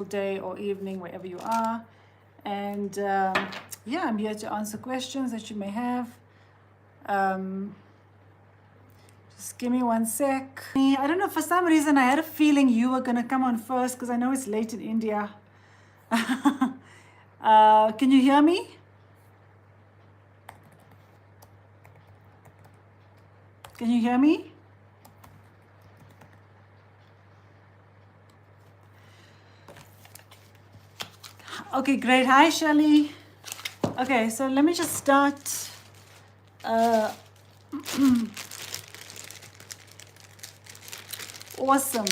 day or evening, wherever you are. And yeah, I'm here to answer questions that you may have. Um, just give me one sec. I don't know, for some reason I had a feeling you were going to come on first because I know it's late in India. Can you hear me? Can you hear me? Okay, great. Hi, Shelley. Okay, so let me just start. Awesome.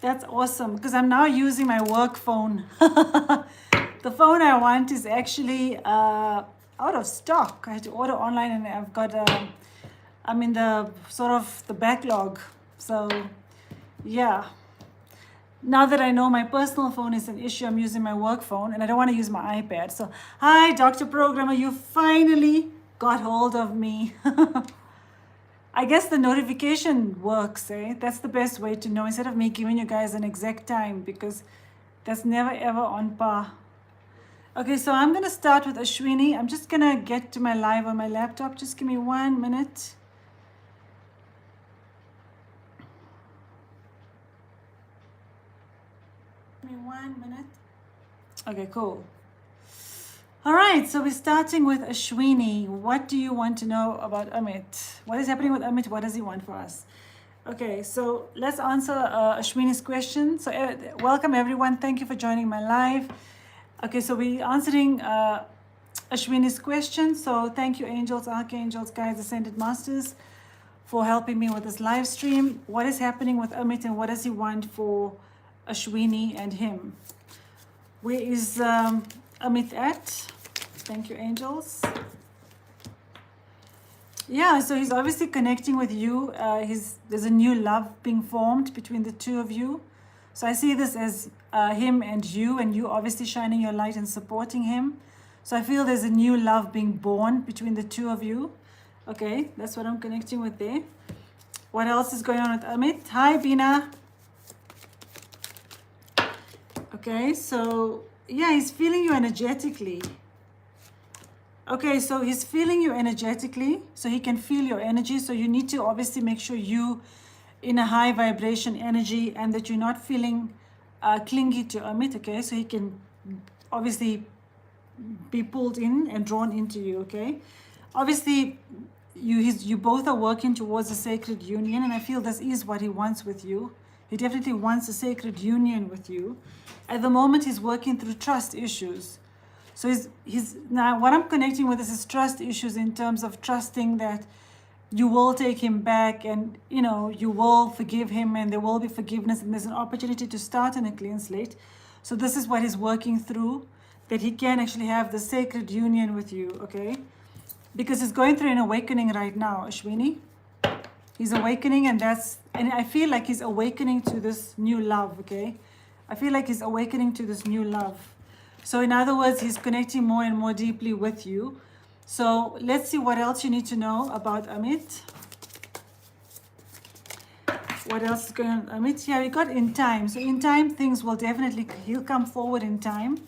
That's awesome because I'm now using my work phone. The phone I want is actually out of stock. I had to order online and I've got, I'm in the sort of the backlog. So yeah. Now that I know my personal phone is an issue, I'm using my work phone and I don't want to use my iPad. So, hi, Dr. Programmer, you finally got hold of me. I guess the notification works, eh? That's the best way to know instead of me giving you guys an exact time because that's never ever on par. Okay, so I'm going to start with Ashwini. I'm just going to get to my live on my laptop. Just give me 1 minute. Give me 1 minute. Okay, cool. All right, so we're starting with Ashwini. What do you want to know about Amit? What is happening with Amit? What does he want for us? Okay, so let's answer Ashwini's question. So welcome everyone. Thank you for joining my live. Okay, so we're answering Ashwini's question. So thank you, angels, archangels, guides, ascended masters, for helping me with this live stream. What is happening with Amit and what does he want for Ashwini and him? Where is Amit at? Thank you, angels. Yeah, so he's obviously connecting with you. There's a new love being formed between the two of you. So I see this as him and you obviously shining your light and supporting him. So I feel there's a new love being born between the two of you. Okay, that's what I'm connecting with there. What else is going on with Amit? Hi, Bina. Okay, so yeah, he's feeling you energetically. Okay, so he's feeling you energetically, so he can feel your energy. So you need to obviously make sure you in a high vibration energy and that you're not feeling clingy to Amit, okay? So he can obviously be pulled in and drawn into you, okay? Obviously, you both are working towards a sacred union, and I feel this is what he wants with you. He definitely wants a sacred union with you. At the moment, he's working through trust issues. So he's now what I'm connecting with is his trust issues in terms of trusting that you will take him back and you will forgive him and there will be forgiveness and there's an opportunity to start on a clean slate. So this is what he's working through, that he can actually have the sacred union with you, okay? Because he's going through an awakening right now, Ashwini. He's awakening and I feel like he's awakening to this new love, okay? I feel like he's awakening to this new love. So in other words, he's connecting more and more deeply with you. So let's see what else you need to know about Amit. What else is going on, Amit? Yeah, we got in time. So in time, things will definitely, he'll come forward in time.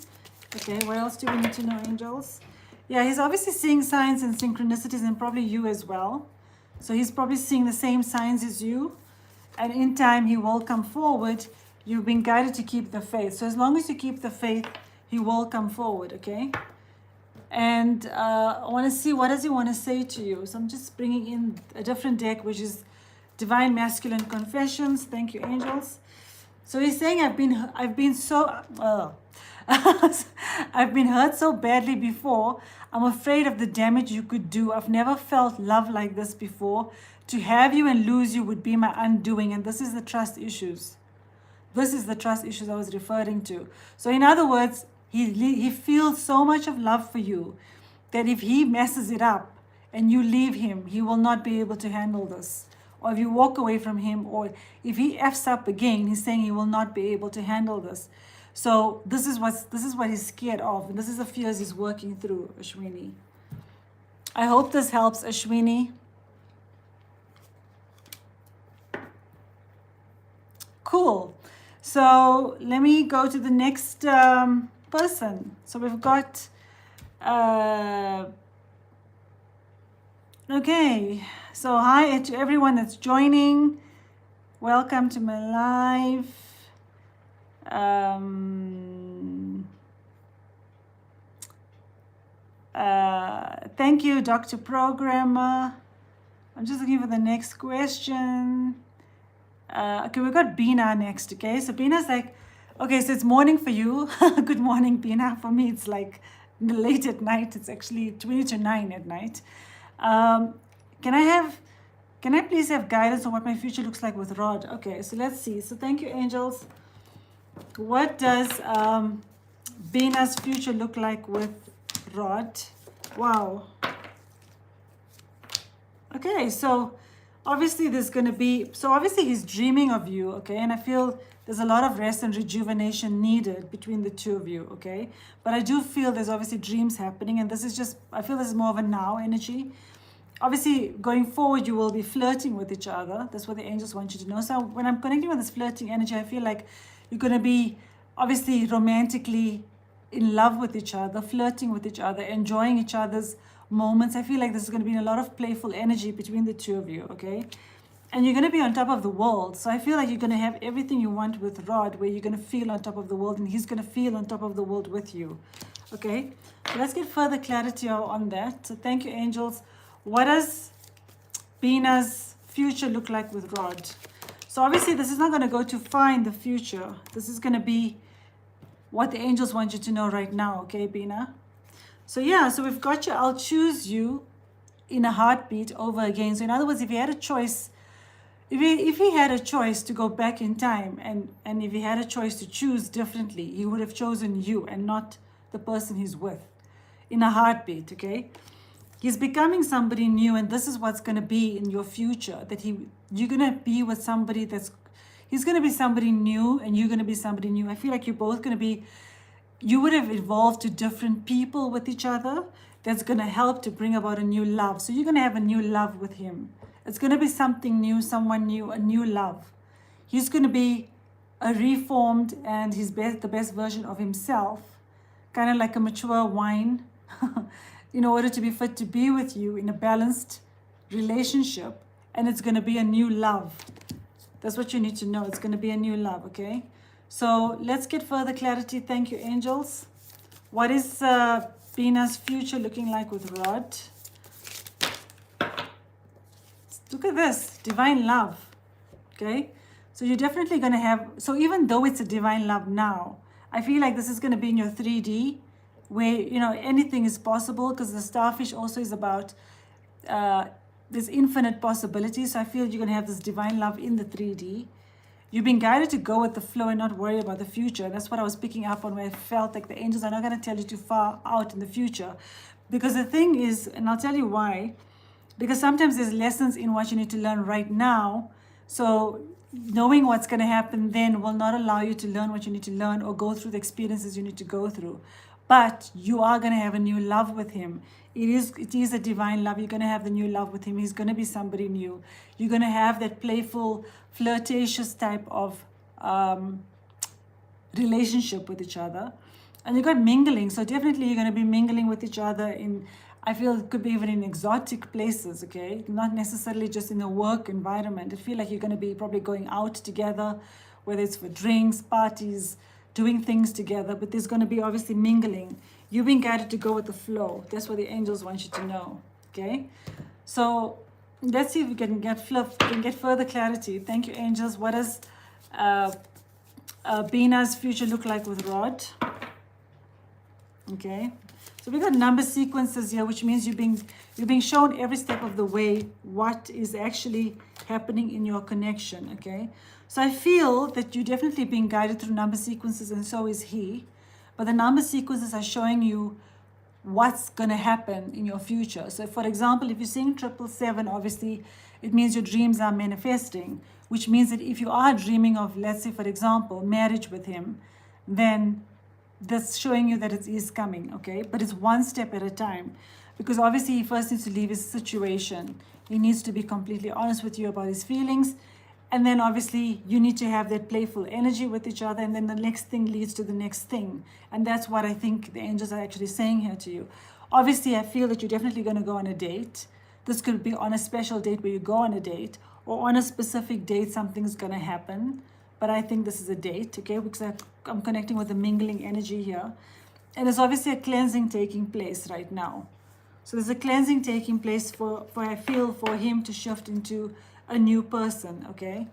Okay, what else do we need to know, angels? Yeah, he's obviously seeing signs and synchronicities and probably you as well. So he's probably seeing the same signs as you. And in time, he will come forward. You've been guided to keep the faith. So as long as you keep the faith, he will come forward, okay? And I want to see, what does he want to say to you? So I'm just bringing in a different deck, which is Divine Masculine Confessions. Thank you, angels. So he's saying, I've been so, I've been hurt so badly before. I'm afraid of the damage you could do. I've never felt love like this before. To have you and lose you would be my undoing. And this is the trust issues. This is the trust issues I was referring to. So in other words, he feels so much of love for you that if he messes it up and you leave him, he will not be able to handle this. Or if you walk away from him, or if he F's up again, he's saying he will not be able to handle this. So this is what he's scared of. And this is the fears he's working through, Ashwini. I hope this helps, Ashwini. Cool. So let me go to the next person. So we've got, okay. So hi to everyone that's joining. Welcome to my live. Thank you, Dr. Programmer. I'm just looking for the next question. Okay, we've got Bina next, okay? So Bina's like, okay, so it's morning for you. Good morning, Bina. For me, it's like late at night. It's actually 20 to 9 at night. Can I please have guidance on what my future looks like with Rod? Okay, so let's see. So thank you, angels. What does Bina's future look like with Rod? Wow. Okay, so obviously there's going to be, so obviously he's dreaming of you, okay? And I feel there's a lot of rest and rejuvenation needed between the two of you, okay? But I do feel there's obviously dreams happening, and this is just, I feel this is more of a now energy. Obviously, going forward, you will be flirting with each other. That's what the angels want you to know. So when I'm connecting with this flirting energy, I feel like you're going to be obviously romantically in love with each other, flirting with each other, enjoying each other's moments. I feel like there's going to be a lot of playful energy between the two of you, okay? And you're going to be on top of the world. So I feel like you're going to have everything you want with Rod, where you're going to feel on top of the world, and he's going to feel on top of the world with you, okay? So let's get further clarity on that. So thank you, angels. What does Bina's future look like with Rod? So obviously this is not going to go to find the future. This is going to be what the angels want you to know right now, okay, Bina? So yeah, so we've got you, I'll choose you in a heartbeat over again. So in other words, if you had a choice, if he had a choice to go back in time, and if he had a choice to choose differently, he would have chosen you and not the person he's with in a heartbeat, okay? He's becoming somebody new, and this is what's going to be in your future, that you're going to be with somebody he's going to be somebody new, and you're going to be somebody new. I feel like you're both going to be, you would have evolved to different people with each other. That's going to help to bring about a new love. So you're going to have a new love with him. It's going to be something new, someone new, a new love. He's going to be a reformed and the best version of himself, kind of like a mature wine, in order to be fit to be with you in a balanced relationship. And it's going to be a new love. That's what you need to know. It's going to be a new love, okay? So let's get further clarity. Thank you, angels. What is Bina's future looking like with Rod? Look at this, divine love, okay? So you're definitely going to have, so even though it's a divine love now, I feel like this is going to be in your 3D, where, you know, anything is possible, because the starfish also is about there's infinite possibilities. So I feel you're going to have this divine love in the 3D. You've been guided to go with the flow and not worry about the future. And that's what I was picking up on, where I felt like the angels are not going to tell you too far out in the future. Because the thing is, and I'll tell you why, because sometimes there's lessons in what you need to learn right now. So knowing what's going to happen then will not allow you to learn what you need to learn or go through the experiences you need to go through. But you are going to have a new love with him. It is a divine love. You're going to have the new love with him. He's going to be somebody new. You're going to have that playful, flirtatious type of relationship with each other. And you got mingling. So definitely you're going to be mingling with each other in, I feel it could be even in exotic places, okay? Not necessarily just in a work environment. I feel like you're going to be probably going out together, whether it's for drinks, parties, doing things together, but there's going to be obviously mingling. You've been guided to go with the flow. That's what the angels want you to know, okay? So let's see if we can get further clarity. Thank you, angels. What does Bina's future look like with Rod? Okay, so we got number sequences here, which means you're being shown every step of the way what is actually happening in your connection, okay? So I feel that you're definitely being guided through number sequences, and so is he. But the number sequences are showing you what's going to happen in your future. So for example, if you're seeing 777, obviously it means your dreams are manifesting, which means that if you are dreaming of, let's say, for example, marriage with him, then that's showing you that it is coming, okay? But it's one step at a time, because obviously he first needs to leave his situation. He needs to be completely honest with you about his feelings, And then obviously you need to have that playful energy with each other, and then the next thing leads to the next thing. And that's what I think the angels are actually saying here to you. Obviously, I feel that you're definitely going to go on a date. This could be on a special date where you go on a date, or on a specific date something's going to happen. But I think this is a date, okay? Because I'm connecting with the mingling energy here. And there's obviously a cleansing taking place right now. So there's a cleansing taking place for I feel, for him to shift into a new person, okay?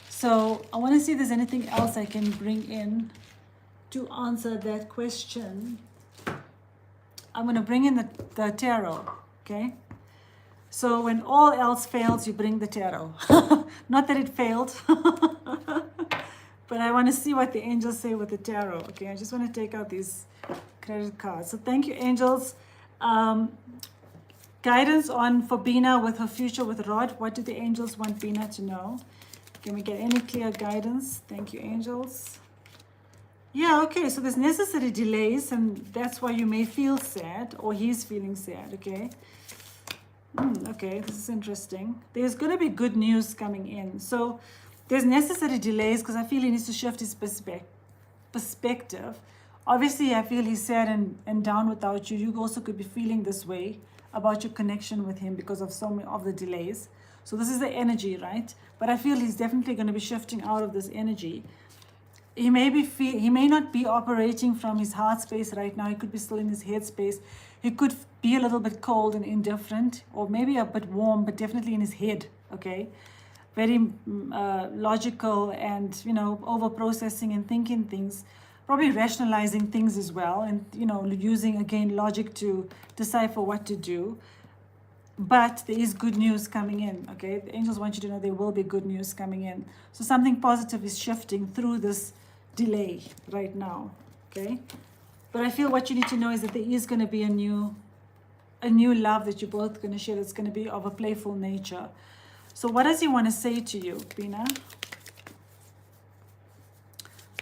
So I want to see if there's anything else I can bring in to answer that question. I'm going to bring in the tarot, okay? So when all else fails, you bring the tarot. Not that it failed, but I want to see what the angels say with the tarot, okay? I just want to take out these credit cards. So thank you, angels. Guidance on for Bina with her future with Rod. What do the angels want Bina to know? Can we get any clear guidance? Thank you, angels. Yeah, okay, so there's necessary delays, and that's why you may feel sad, or he's feeling sad, okay? Okay, this is interesting. There's going to be good news coming in. So there's necessary delays because I feel he needs to shift his perspective. Obviously, I feel he's sad and down without you. You also could be feeling this way about your connection with him because of so many of the delays. So this is the energy, right? But I feel he's definitely going to be shifting out of this energy. He may not be operating from his heart space right now. He could be still in his head space. He could be a little bit cold and indifferent, or maybe a bit warm, but definitely in his head, okay? Very logical and, over processing and thinking things, probably rationalizing things as well, and, using, again, logic to decipher what to do. But there is good news coming in, okay? The angels want you to know there will be good news coming in. So something positive is shifting through this delay right now, okay? But I feel what you need to know is that there is going to be a new love that you're both going to share that's going to be of a playful nature. So what does he want to say to you, Bina?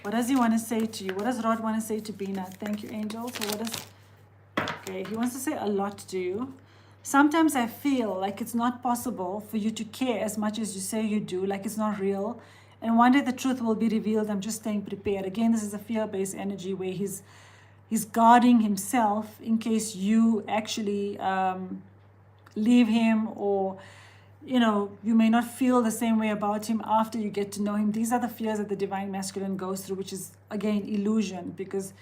What does he want to say to you? What does Rod want to say to Bina? Thank you, angels. So okay, he wants to say a lot to you. Sometimes I feel like it's not possible for you to care as much as you say you do, like it's not real. And one day the truth will be revealed. I'm just staying prepared. Again, this is a fear-based energy where he's guarding himself in case you actually leave him, or, you may not feel the same way about him after you get to know him. These are the fears that the divine masculine goes through, which is, again, illusion, because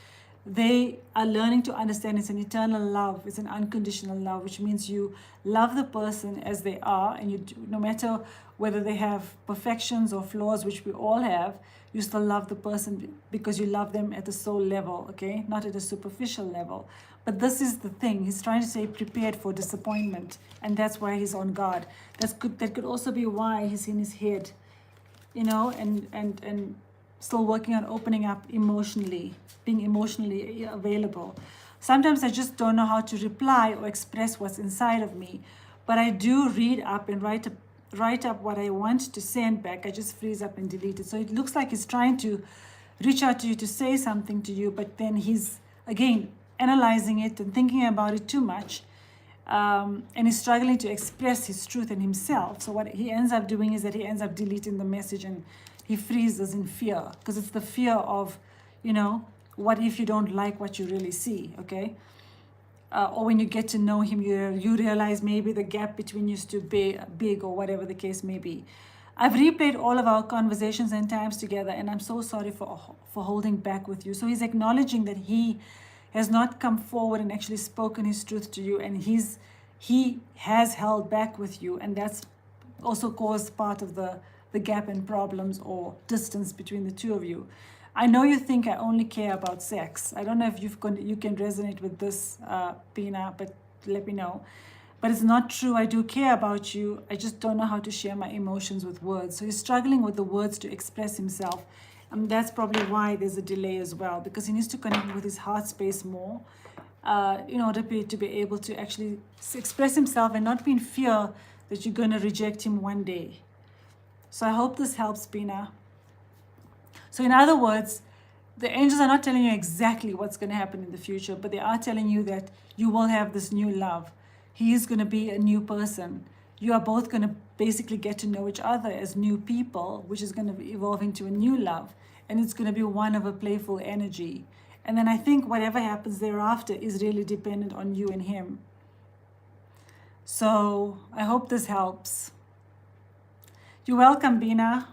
they are learning to understand it's an eternal love. It's an unconditional love, which means you love the person as they are, and no matter whether they have perfections or flaws, which we all have, you still love the person because you love them at the soul level, okay? Not at a superficial level. But this is the thing. He's trying to say prepared for disappointment, and that's why he's on guard. That could also be why he's in his head, and still working on opening up emotionally, being emotionally available. Sometimes I just don't know how to reply or express what's inside of me, but I do read up and write up what I want to send back. I just freeze up and delete it. So it looks like he's trying to reach out to you to say something to you, but then he's, again, analyzing it and thinking about it too much, and he's struggling to express his truth in himself. So what he ends up doing is that he ends up deleting the message, and he freezes in fear, because it's the fear of, what if you don't like what you really see, okay? Or when you get to know him, you realize maybe the gap between you is too big, or whatever the case may be. I've replayed all of our conversations and times together, and I'm so sorry for holding back with you. So he's acknowledging that he has not come forward and actually spoken his truth to you, and he has held back with you, and that's also caused part of the gap and problems or distance between the two of you. I know you think I only care about sex. I don't know if you can resonate with this, Bina, but let me know. But it's not true. I do care about you. I just don't know how to share my emotions with words. So he's struggling with the words to express himself. And that's probably why there's a delay as well, because he needs to connect with his heart space more in order to be able to actually express himself and not be in fear that you're going to reject him one day. So I hope this helps, Bina. So in other words, the angels are not telling you exactly what's going to happen in the future, but they are telling you that you will have this new love. He is going to be a new person. You are both going to basically get to know each other as new people, which is going to evolve into a new love. And it's going to be one of a playful energy. And then I think whatever happens thereafter is really dependent on you and him. So I hope this helps. You're welcome, Bina.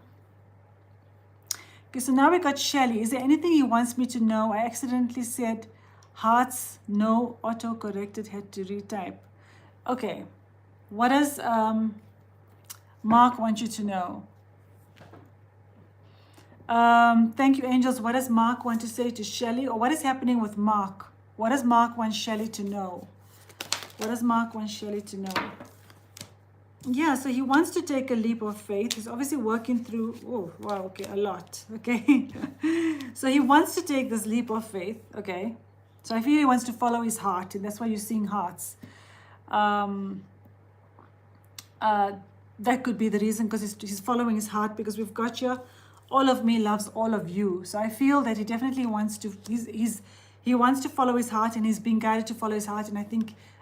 Okay, so now we got Shelly. Is there anything he wants me to know? I accidentally said hearts, no, auto-corrected, had to retype. Okay, what does Mark want you to know? Thank you, angels. What does Mark want to say to Shelly? Or what is happening with Mark? What does Mark want Shelly to know? What does Mark want Shelly to know? Yeah, so he wants to take a leap of faith. He's obviously working through, oh, wow, okay, a lot, okay? So he wants to take this leap of faith, okay? So I feel he wants to follow his heart, and that's why you're seeing hearts. That could be the reason, because he's following his heart, because we've got here, all of me loves all of you. So I feel that he definitely wants to, he wants to follow his heart, and he's being guided to follow his heart. And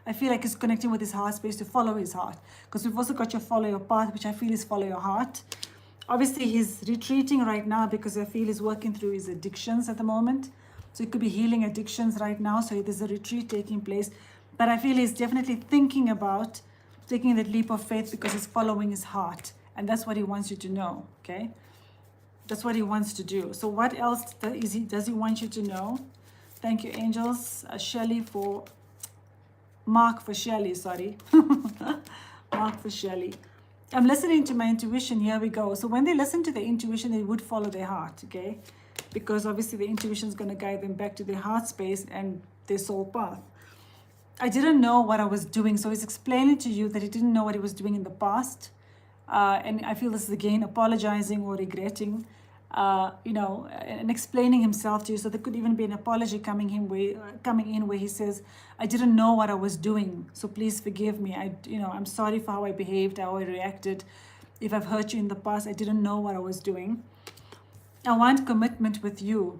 I feel like he's connecting with his heart space to follow his heart, because we've also got your follow your path, which I feel is follow your heart. Obviously, he's retreating right now because I feel he's working through his addictions at the moment. So it could be healing addictions right now. So there's a retreat taking place. But I feel he's definitely thinking about taking that leap of faith because he's following his heart. And that's what he wants you to know, okay? That's what he wants to do. So what else does he want you to know? Thank you, angels. Shelly for... Mark for Shelly, sorry. Mark for Shelly. I'm listening to my intuition. Here we go. So when they listen to their intuition, they would follow their heart, okay? Because obviously the intuition is going to guide them back to their heart space and their soul path. I didn't know what I was doing. So he's explaining to you that he didn't know what he was doing in the past. And I feel this is again apologizing or regretting, and explaining himself to you. So there could even be an apology coming in where he says, I didn't know what I was doing, so please forgive me. I'm sorry for how I behaved, how I reacted. If I've hurt you in the past, I didn't know what I was doing. I want commitment with you.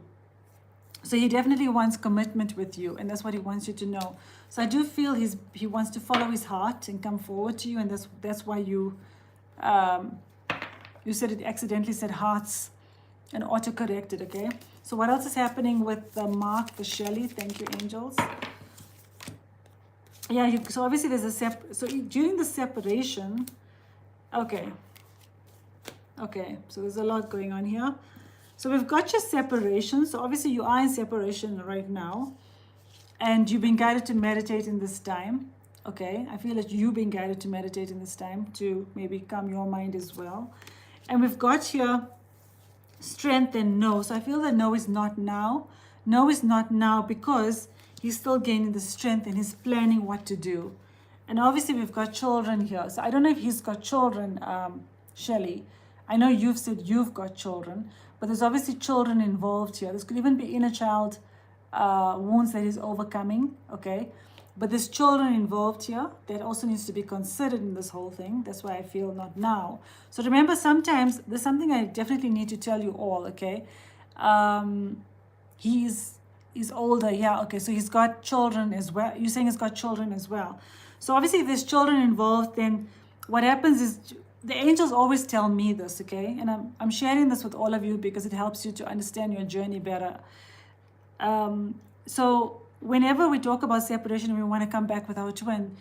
So he definitely wants commitment with you, and that's what he wants you to know. So I do feel he wants to follow his heart and come forward to you, and that's why you said it accidentally said hearts and auto-corrected, okay? So what else is happening with the Mark for Shelly? Thank you, angels. Yeah, so obviously there's a so during the separation, okay, so there's a lot going on here. So we've got your separation. So obviously you are in separation right now, and you've been guided to meditate in this time, okay? I feel that you've been guided to meditate in this time to maybe calm your mind as well. And we've got here strength and no. So I feel that no is not now. No is not now because he's still gaining the strength and he's planning what to do. And obviously we've got children here. So I don't know if he's got children, Shelly. I know you've said you've got children, but there's obviously children involved here. This could even be inner child wounds that he's overcoming, okay? But there's children involved here that also needs to be considered in this whole thing. That's why I feel not now. So remember, sometimes there's something I definitely need to tell you all, okay? He's older, yeah, okay. So he's got children as well. You're saying he's got children as well. So obviously if there's children involved, then what happens is the angels always tell me this, okay? And I'm sharing this with all of you because it helps you to understand your journey better. So whenever we talk about separation, we want to come back with our twin.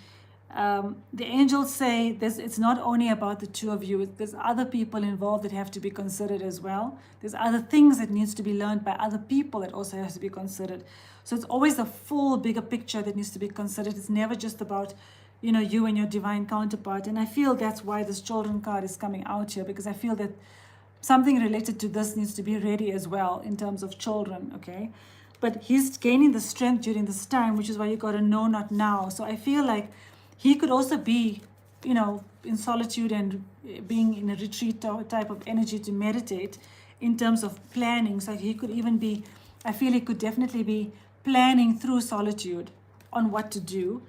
The angels say it's not only about the two of you. There's other people involved that have to be considered as well. There's other things that needs to be learned by other people that also has to be considered. So it's always a full bigger picture that needs to be considered. It's never just about, you and your divine counterpart. And I feel that's why this children card is coming out here, because I feel that something related to this needs to be ready as well in terms of children, okay? But he's gaining the strength during this time, which is why you got to know, not now. So I feel like he could also be, in solitude and being in a retreat type of energy to meditate in terms of planning. So he could even be, I feel he could definitely be planning through solitude on what to do.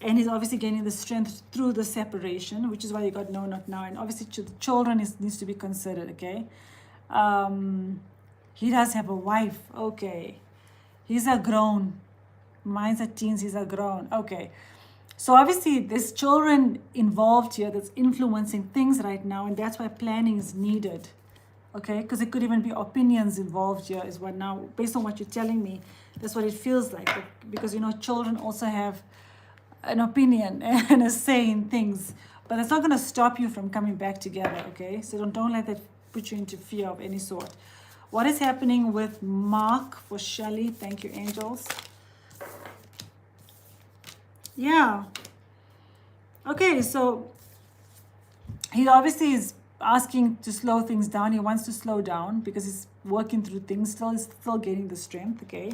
And he's obviously gaining the strength through the separation, which is why you got no, not now. And obviously the children needs to be considered, okay? He does have a wife, okay. He's a grown. Mine's a teens, he's a grown, okay. So obviously there's children involved here that's influencing things right now, and that's why planning is needed. Okay, because it could even be opinions involved here is what now, based on what you're telling me, that's what it feels like. Because, you know, children also have an opinion and a say in things, but that's not going to stop you from coming back together. Okay, so don't let that put you into fear of any sort. What is happening with Mark for Shelley? Thank you, angels. Yeah. Okay, so he obviously is asking to slow things down. He wants to slow down because he's working through things. He's still getting the strength. Okay.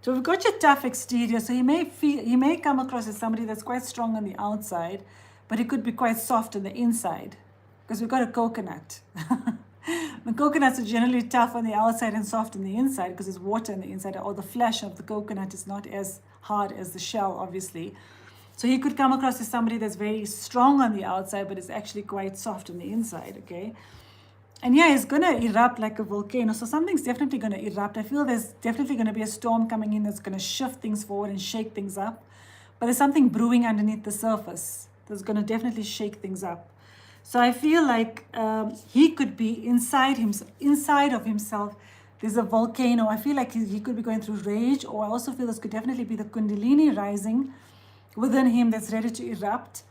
So we've got your tough exterior. So he may come across as somebody that's quite strong on the outside, but he could be quite soft on the inside because we've got a coconut. The coconuts are generally tough on the outside and soft on the inside because there's water on the inside, or the flesh of the coconut is not as hard as the shell, obviously. So he could come across as somebody that's very strong on the outside, but is actually quite soft on the inside, okay? And yeah, it's going to erupt like a volcano. So something's definitely going to erupt. I feel there's definitely going to be a storm coming in that's going to shift things forward and shake things up. But there's something brewing underneath the surface that's going to definitely shake things up. So I feel like he could be inside of himself. There's a volcano. I feel like he could be going through rage, or I also feel this could definitely be the Kundalini rising within him that's ready to erupt.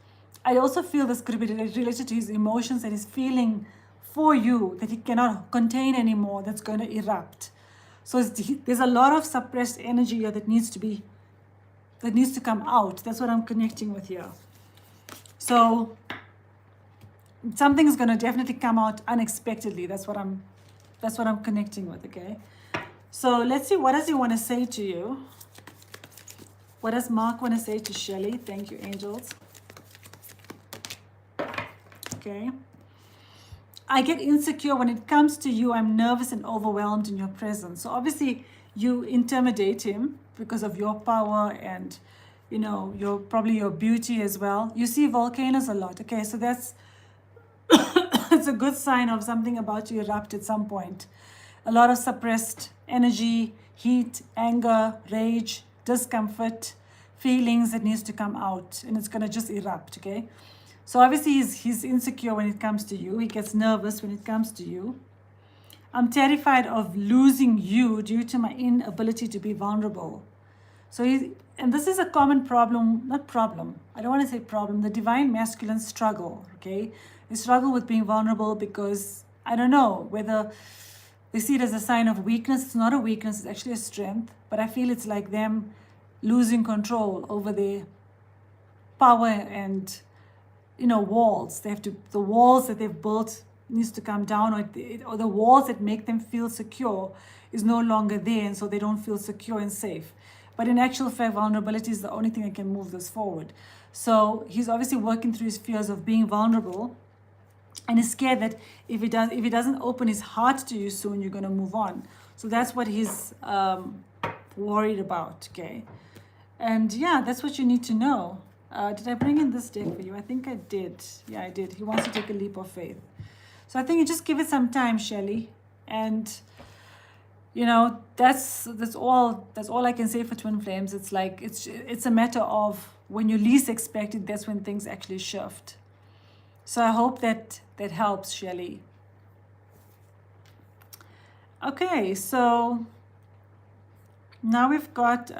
I also feel this could be related to his emotions that he's feeling for you, that he cannot contain anymore, that's going to erupt. So there's a lot of suppressed energy here that needs to come out. That's what I'm connecting with here. So something is going to definitely come out unexpectedly. That's what I'm connecting with, okay? So let's see, what does he want to say to you? What does Mark want to say to Shelley? Thank you, angels. Okay. I get insecure when it comes to you. I'm nervous and overwhelmed in your presence. So obviously you intimidate him because of your power and, you know, probably your beauty as well. You see volcanoes a lot. Okay, so that's it's a good sign of something about to erupt at some point. A lot of suppressed energy, heat, anger, rage, discomfort, feelings that needs to come out, and it's going to just erupt. Okay, so obviously he's insecure when it comes to you. He gets nervous when it comes to you. I'm terrified of losing you due to my inability to be vulnerable. So and this is a common problem, not problem, I don't want to say problem, the divine masculine struggle, okay? They struggle with being vulnerable because, I don't know, whether they see it as a sign of weakness. It's not a weakness, it's actually a strength, but I feel it's like them losing control over their power and, you know, walls. The walls that they've built needs to come down, or the walls that make them feel secure is no longer there, and so they don't feel secure and safe. But in actual fact, vulnerability is the only thing that can move this forward. So he's obviously working through his fears of being vulnerable, and he's scared that if he doesn't open his heart to you soon, you're going to move on. So that's what he's worried about, okay? And yeah, that's what you need to know. Did I bring in this deck for you? I think I did. Yeah, I did. He wants to take a leap of faith. So I think you just give it some time, Shelley. And, you know, that's all I can say for Twin Flames. It's like, it's a matter of when you least expect it, that's when things actually shift. So I hope that helps, Shelley. Okay, so now we've got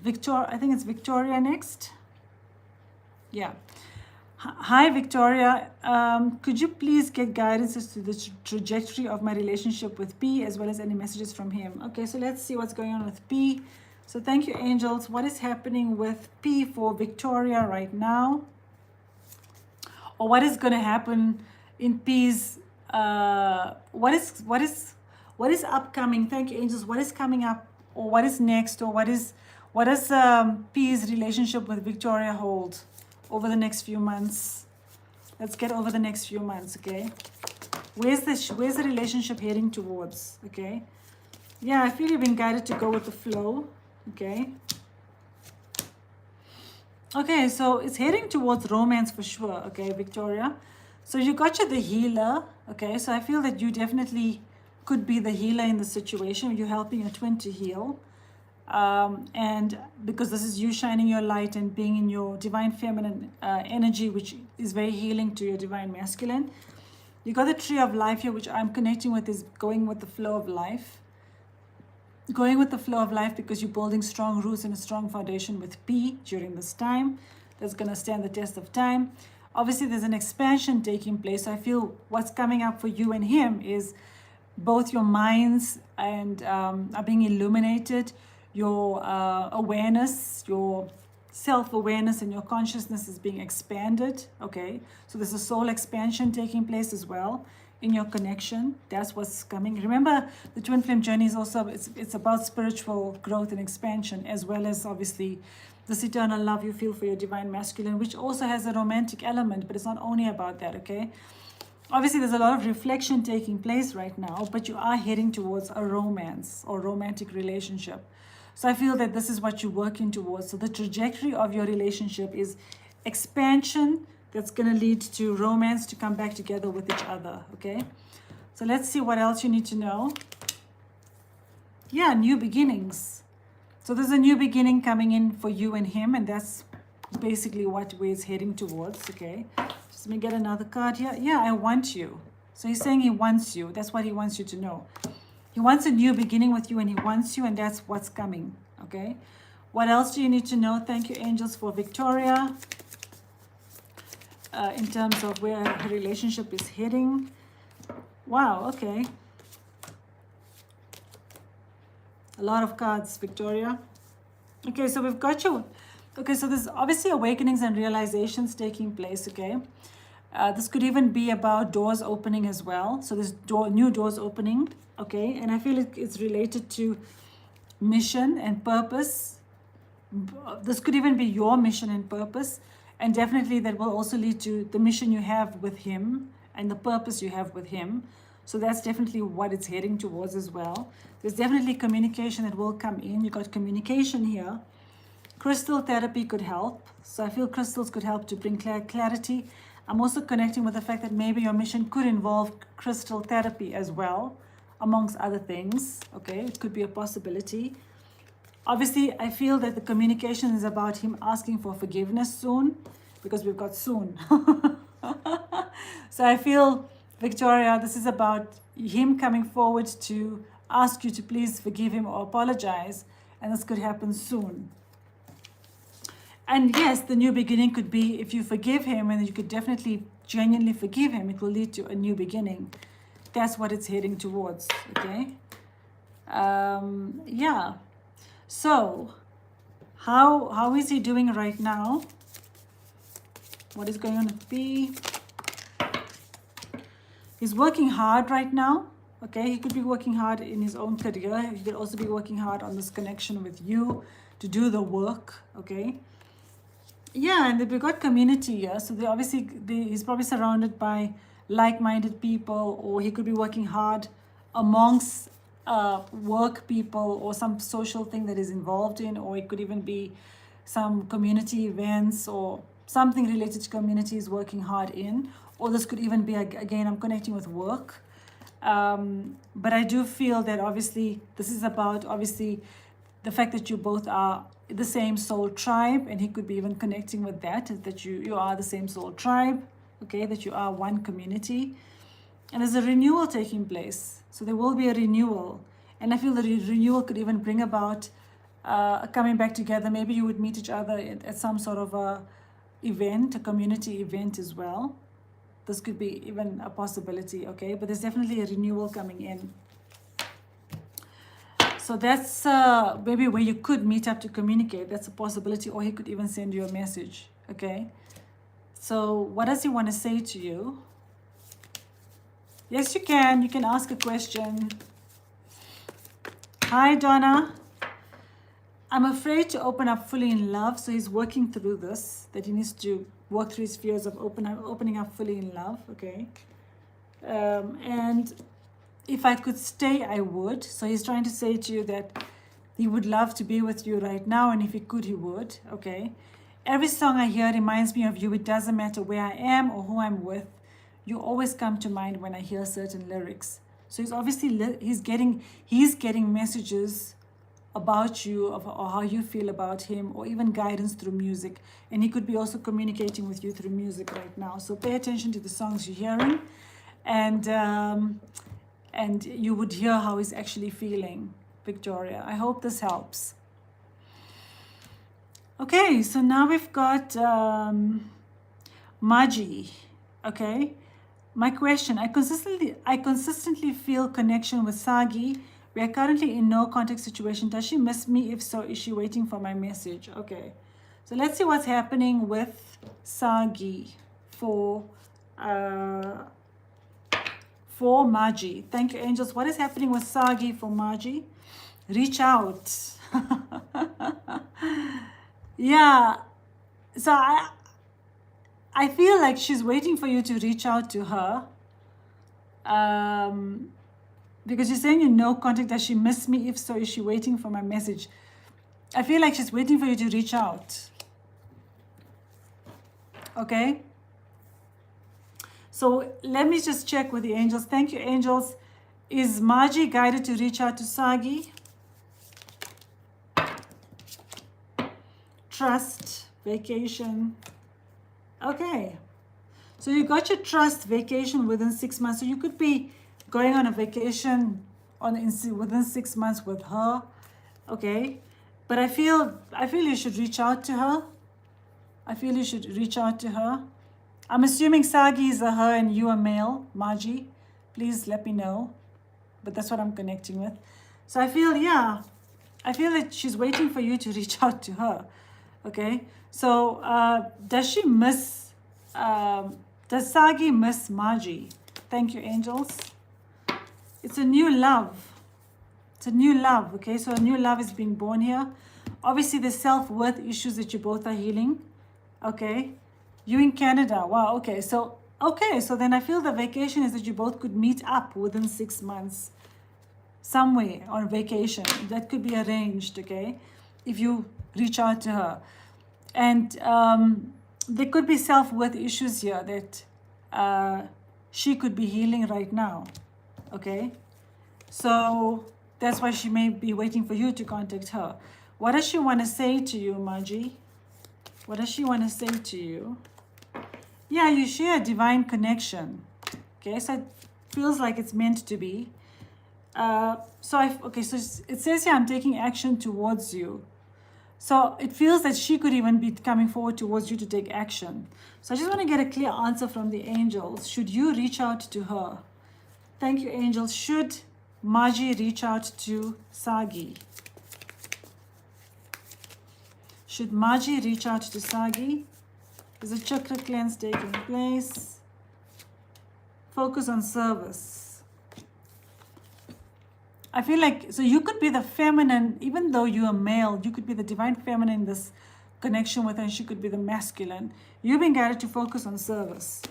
Victoria. I think it's Victoria next. Yeah. Hi, Victoria. Could you please get guidance as to the trajectory of my relationship with P, as well as any messages from him? Okay, so let's see what's going on with P. So thank you, angels. What is happening with P for Victoria right now? Or what is going to happen in P's, what is upcoming? Thank you, angels. What is coming up, or what is next, or what does P's relationship with Victoria hold over the next few months? Let's get over the next few months, okay? Where's the relationship heading towards, okay? Yeah, I feel you've been guided to go with the flow, okay? Okay, so it's heading towards romance for sure, okay, Victoria? So you got the healer, okay? So I feel that you definitely could be the healer in the situation. You're helping your twin to heal. And because this is you shining your light and being in your divine feminine energy, which is very healing to your divine masculine. You got the tree of life here, which I'm connecting with, is going with the flow of life. Going with the flow of life because you're building strong roots and a strong foundation with P during this time. That's going to stand the test of time. Obviously, there's an expansion taking place. So I feel what's coming up for you and him is both your minds and are being illuminated. Your awareness, your self-awareness and your consciousness is being expanded, okay? So there's a soul expansion taking place as well in your connection. That's what's coming. Remember, the twin flame journey is also, it's about spiritual growth and expansion, as well as obviously this eternal love you feel for your divine masculine, which also has a romantic element, but it's not only about that, okay? Obviously, there's a lot of reflection taking place right now, but you are heading towards a romance or romantic relationship. So I feel that this is what you're working towards. So the trajectory of your relationship is expansion that's going to lead to romance, to come back together with each other, okay? So let's see what else you need to know. Yeah, new beginnings. So there's a new beginning coming in for you and him, and that's basically what we're heading towards, okay? Just let me get another card here. Yeah, I want you. So he's saying he wants you. That's what he wants you to know. He wants a new beginning with you, and he wants you, and that's what's coming, okay? What else do you need to know? Thank you, angels, for Victoria. In terms of where her relationship is heading. Wow, okay. A lot of cards, Victoria. Okay, so we've got you. Okay, so there's obviously awakenings and realizations taking place, okay? This could even be about doors opening as well. So there's new doors opening, okay? And I feel it's related to mission and purpose. This could even be your mission and purpose. And definitely that will also lead to the mission you have with him and the purpose you have with him. So that's definitely what it's heading towards as well. There's definitely communication that will come in. You got communication here. Crystal therapy could help. So I feel crystals could help to bring clarity. I'm also connecting with the fact that maybe your mission could involve crystal therapy as well, amongst other things. Okay, it could be a possibility. Obviously, I feel that the communication is about him asking for forgiveness soon, because we've got soon. So I feel, Victoria, this is about him coming forward to ask you to please forgive him or apologize, and this could happen soon. And yes, the new beginning could be if you forgive him, and you could definitely genuinely forgive him, it will lead to a new beginning. That's what it's heading towards, okay? Yeah. So, how is he doing right now? What is going on with B? He's working hard right now, okay? He could be working hard in his own career. He could also be working hard on this connection with you to do the work, okay? Yeah, and we've got community here. So he's probably surrounded by like-minded people, or he could be working hard amongst work people or some social thing that is involved in, or it could even be some community events or something related to communities working hard in, or this could even be, again, I'm connecting with work. But I do feel that obviously this is about obviously the fact that you both are the same soul tribe, and he could be even connecting with that you are the same soul tribe, okay, that you are one community. And there's a renewal taking place. So there will be a renewal. And I feel the renewal could even bring about coming back together. Maybe you would meet each other at some sort of a event, a community event as well. This could be even a possibility, okay? But there's definitely a renewal coming in. So that's maybe where you could meet up to communicate. That's a possibility. Or he could even send you a message, okay? So what does he want to say to you? Yes, you can. You can ask a question. Hi, Donna. I'm afraid to open up fully in love. So he's working through this, that he needs to work through his fears of opening up fully in love, okay? And if I could stay, I would. So he's trying to say to you that he would love to be with you right now, and if he could, he would, okay? Every song I hear reminds me of you. It doesn't matter where I am or who I'm with. You always come to mind when I hear certain lyrics. So he's obviously he's getting messages about you, or how you feel about him, or even guidance through music. And he could be also communicating with you through music right now. So pay attention to the songs you're hearing, and you would hear how he's actually feeling, Victoria. I hope this helps. Okay, so now we've got Maji. Okay, my question: I consistently feel connection with Sagi. We are currently in no contact situation. Does she miss me? If so, is she waiting for my message? Okay, so let's see what's happening with Sagi for Maji. Thank you, angels. What is happening with Sagi for Maji? Reach out. Yeah, so I feel like she's waiting for you to reach out to her. Because you're saying you no contact. Does she miss me? If so, is she waiting for my message? I feel like she's waiting for you to reach out. Okay? So let me just check with the angels. Thank you, angels. Is Maji guided to reach out to Sagi? Trust, vacation. Okay. So you got your trust, vacation within 6 months. So you could be going on a vacation within 6 months with her. Okay. But I feel you should reach out to her. I feel you should reach out to her. I'm assuming Sagi is a her and you a male, Maji. Please let me know. But that's what I'm connecting with. So I feel that she's waiting for you to reach out to her. Okay. So does she miss, does Sagi miss Maji? Thank you, angels. It's a new love. It's a new love. Okay. So a new love is being born here. Obviously, the self-worth issues that you both are healing. Okay. You in Canada. Wow. Okay. So then I feel the vacation is that you both could meet up within 6 months somewhere on vacation. That could be arranged. Okay. If you reach out to her. And there could be self-worth issues here that she could be healing right now. Okay. So that's why she may be waiting for you to contact her. What does she want to say to you, Maji? What does she want to say to you? Yeah, you share a divine connection. Okay, so it feels like it's meant to be. So it says here, I'm taking action towards you. So it feels that she could even be coming forward towards you to take action. So I just want to get a clear answer from the angels. Should you reach out to her? Thank you, angels. Should Maji reach out to Sagi? Should Maji reach out to Sagi? Is a chakra cleanse taking place? Focus on service. I feel like, so you could be the feminine, even though you're a male, you could be the divine feminine in this connection with her, and she could be the masculine. You've been guided to focus on service.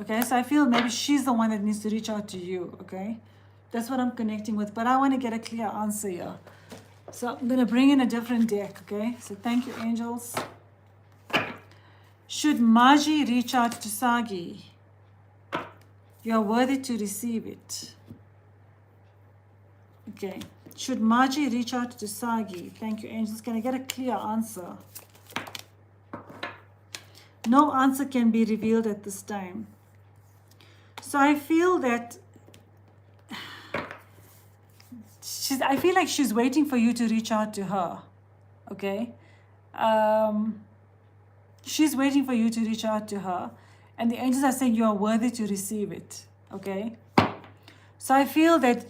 Okay, so I feel maybe she's the one that needs to reach out to you, okay? That's what I'm connecting with, but I want to get a clear answer here. So I'm going to bring in a different deck, okay? So thank you, angels. Should Maji reach out to Sagi? You are worthy to receive it. Okay. Should Maji reach out to Sagi? Thank you, angels. Can I get a clear answer? No answer can be revealed at this time. So I feel that I feel like she's waiting for you to reach out to her. Okay? She's waiting for you to reach out to her. And the angels are saying you are worthy to receive it. Okay? So I feel that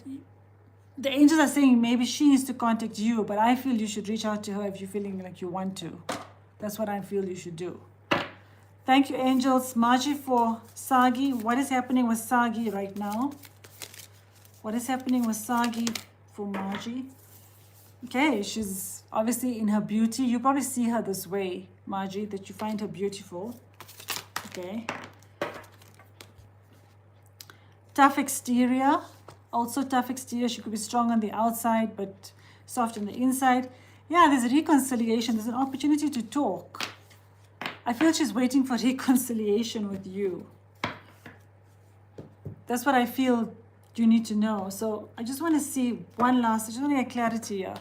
the angels are saying maybe she needs to contact you, but I feel you should reach out to her if you're feeling like you want to. That's what I feel you should do. Thank you, angels. Maji for Sagi. What is happening with Sagi right now? What is happening with Sagi for Maji? Okay, she's obviously in her beauty. You probably see her this way, Maji, that you find her beautiful. Okay. Tough exterior. Also tough exterior. She could be strong on the outside, but soft on the inside. Yeah, there's a reconciliation. There's an opportunity to talk. I feel she's waiting for reconciliation with you. That's what I feel do you need to know? So I just want to see one last, I just want to get clarity here.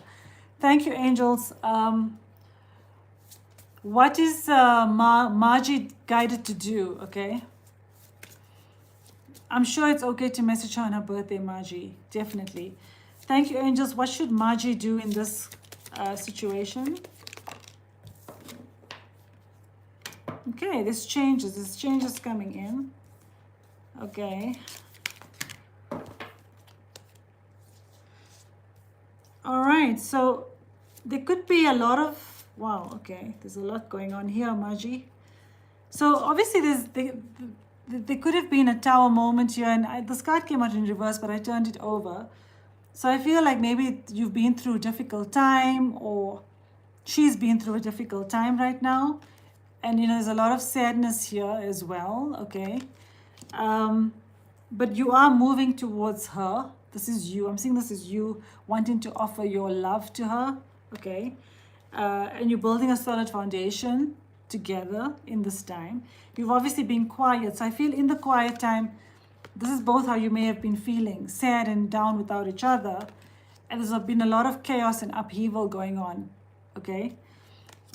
Thank you, angels. What is Margie guided to do, okay? I'm sure it's okay to message her on her birthday, Margie, definitely. Thank you, angels. What should Margie do in this situation? Okay, there's changes coming in. Okay. All right, so there could be a lot of, wow, okay, there's a lot going on here, Margie. So obviously there could have been a tower moment here, and this card came out in reverse, but I turned it over. So I feel like maybe you've been through a difficult time, or she's been through a difficult time right now. And, you know, there's a lot of sadness here as well, okay? But you are moving towards her. This is you. I'm seeing this is you wanting to offer your love to her, okay? And you're building a solid foundation together in this time. You've obviously been quiet. So I feel in the quiet time, this is both how you may have been feeling, sad and down without each other. And there's been a lot of chaos and upheaval going on, okay?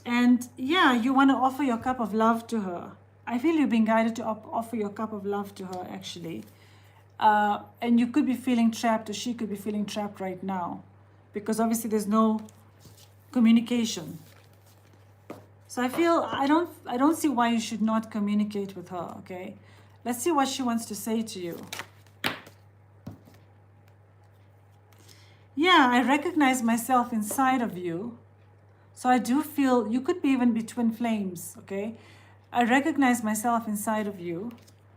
And yeah, you want to offer your cup of love to her. I feel you've been guided to offer your cup of love to her, actually. And you could be feeling trapped, or she could be feeling trapped right now, because obviously there's no communication. So I feel I don't see why you should not communicate with her, okay? Let's see what she wants to say to you. Yeah, I recognize myself inside of you. So I do feel you could be even be twin flames, okay? I recognize myself inside of you.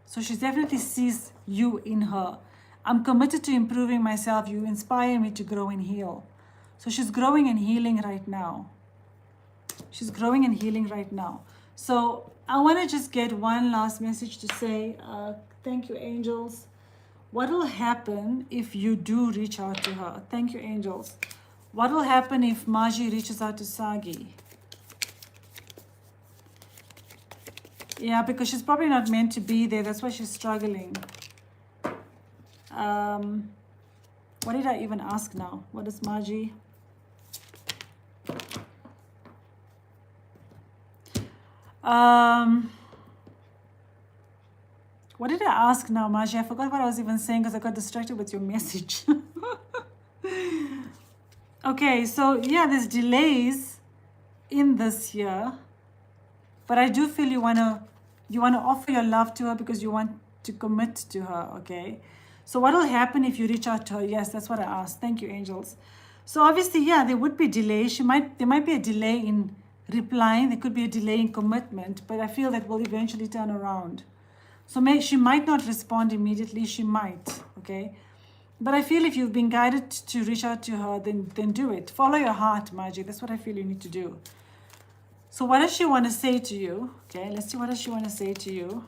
So she definitely sees you in her. I'm committed to improving myself. You inspire me to grow and heal. So she's growing and healing right now. She's growing and healing right now. So I want to just get one last message to say, thank you, angels. What will happen if you do reach out to her? Thank you, angels. What will happen if Margie reaches out to Sagi? Yeah, because she's probably not meant to be there. That's why she's struggling. What did I even ask now? What is Margie? What did I ask now, Margie? I forgot what I was even saying because I got distracted with your message. Okay, so yeah, there's delays in this here, but I do feel you wanna offer your love to her because you want to commit to her, okay? So what will happen if you reach out to her? Yes, that's what I asked. Thank you, angels. So obviously, yeah, there would be delays. There might be a delay in replying. There could be a delay in commitment, but I feel that will eventually turn around. So she might not respond immediately. She might, okay? But I feel if you've been guided to reach out to her, then do it. Follow your heart, Margie. That's what I feel you need to do. So what does she want to say to you? Okay, let's see, what does she want to say to you?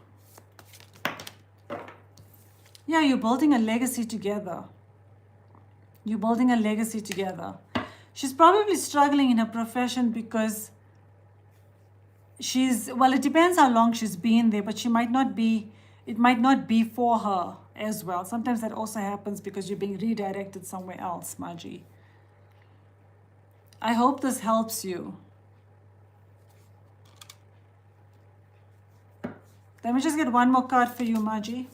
Yeah, you're building a legacy together. You're building a legacy together. She's probably struggling in her profession because well, it depends how long she's been there, but it might not be for her as well. Sometimes that also happens because you're being redirected somewhere else, Margie. I hope this helps you. Let me just get one more card for you, Margie.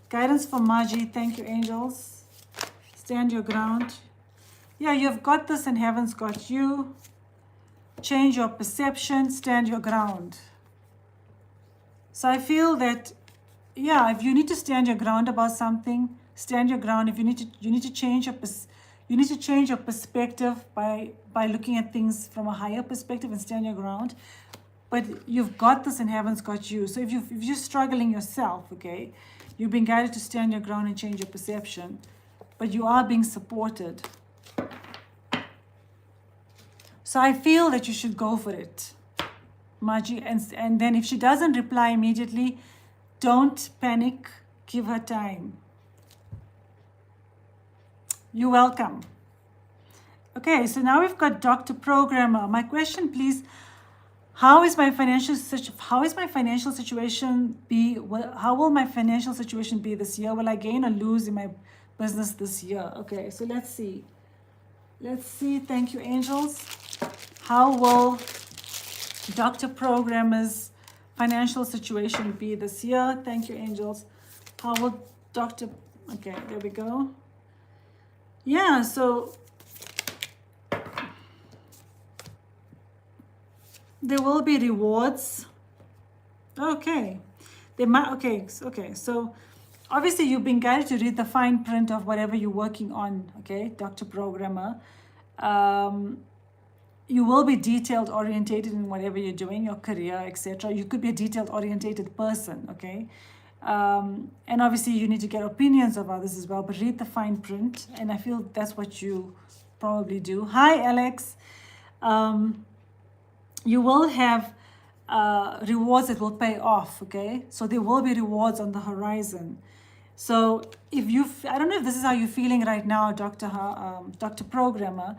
Guidance for Margie. Thank you, angels. Stand your ground. Yeah, you've got this and heaven's got you. Change your perception. Stand your ground. So I feel that, yeah, if you need to stand your ground about something, stand your ground. If you need to change your perspective by looking at things from a higher perspective and stand your ground. But you've got this and heaven's got you. So if you're struggling yourself, okay, you've been guided to stand your ground and change your perception, but you are being supported. So I feel that you should go for it, Margie. And then if she doesn't reply immediately, don't panic. Give her time. You're welcome. Okay, so now we've got Dr. Programmer. My question, please. How is my financial situation be? How will my financial situation be this year? Will I gain or lose in my business this year? Okay, so let's see. Let's see. Thank you, angels. How will Dr. Programmer's financial situation be this year? Thank you, angels. How will Dr. Okay, there we go. Yeah, so there will be rewards. Okay. They might, okay. So obviously you've been guided to read the fine print of whatever you're working on, okay, Dr. Programmer. You will be detailed orientated in whatever you're doing, your career, etc. You could be a detailed orientated person, okay? And obviously you need to get opinions of others as well, but read the fine print, and I feel that's what you probably do. Hi, Alex. You will have rewards that will pay off, okay? So there will be rewards on the horizon. So if you, I don't know if this is how you're feeling right now, Dr. Programmer,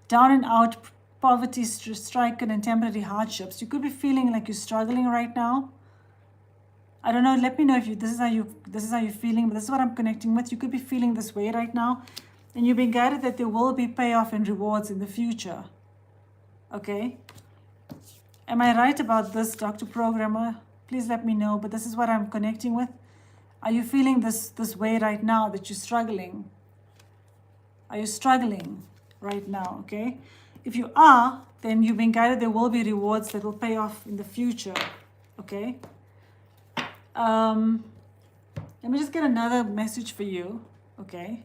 down and out, poverty, stricken, and temporary hardships. You could be feeling like you're struggling right now. I don't know. Let me know if this is how you're feeling. But this is what I'm connecting with. You could be feeling this way right now, and you've been guided that there will be payoff and rewards in the future. Okay. Am I right about this, Dr. Programmer? Please let me know. But this is what I'm connecting with. Are you feeling this way right now, that you're struggling? Are you struggling right now? Okay. If you are, then you've been guided there will be rewards that will pay off in the future. Okay. Let me just get another message for you. Okay.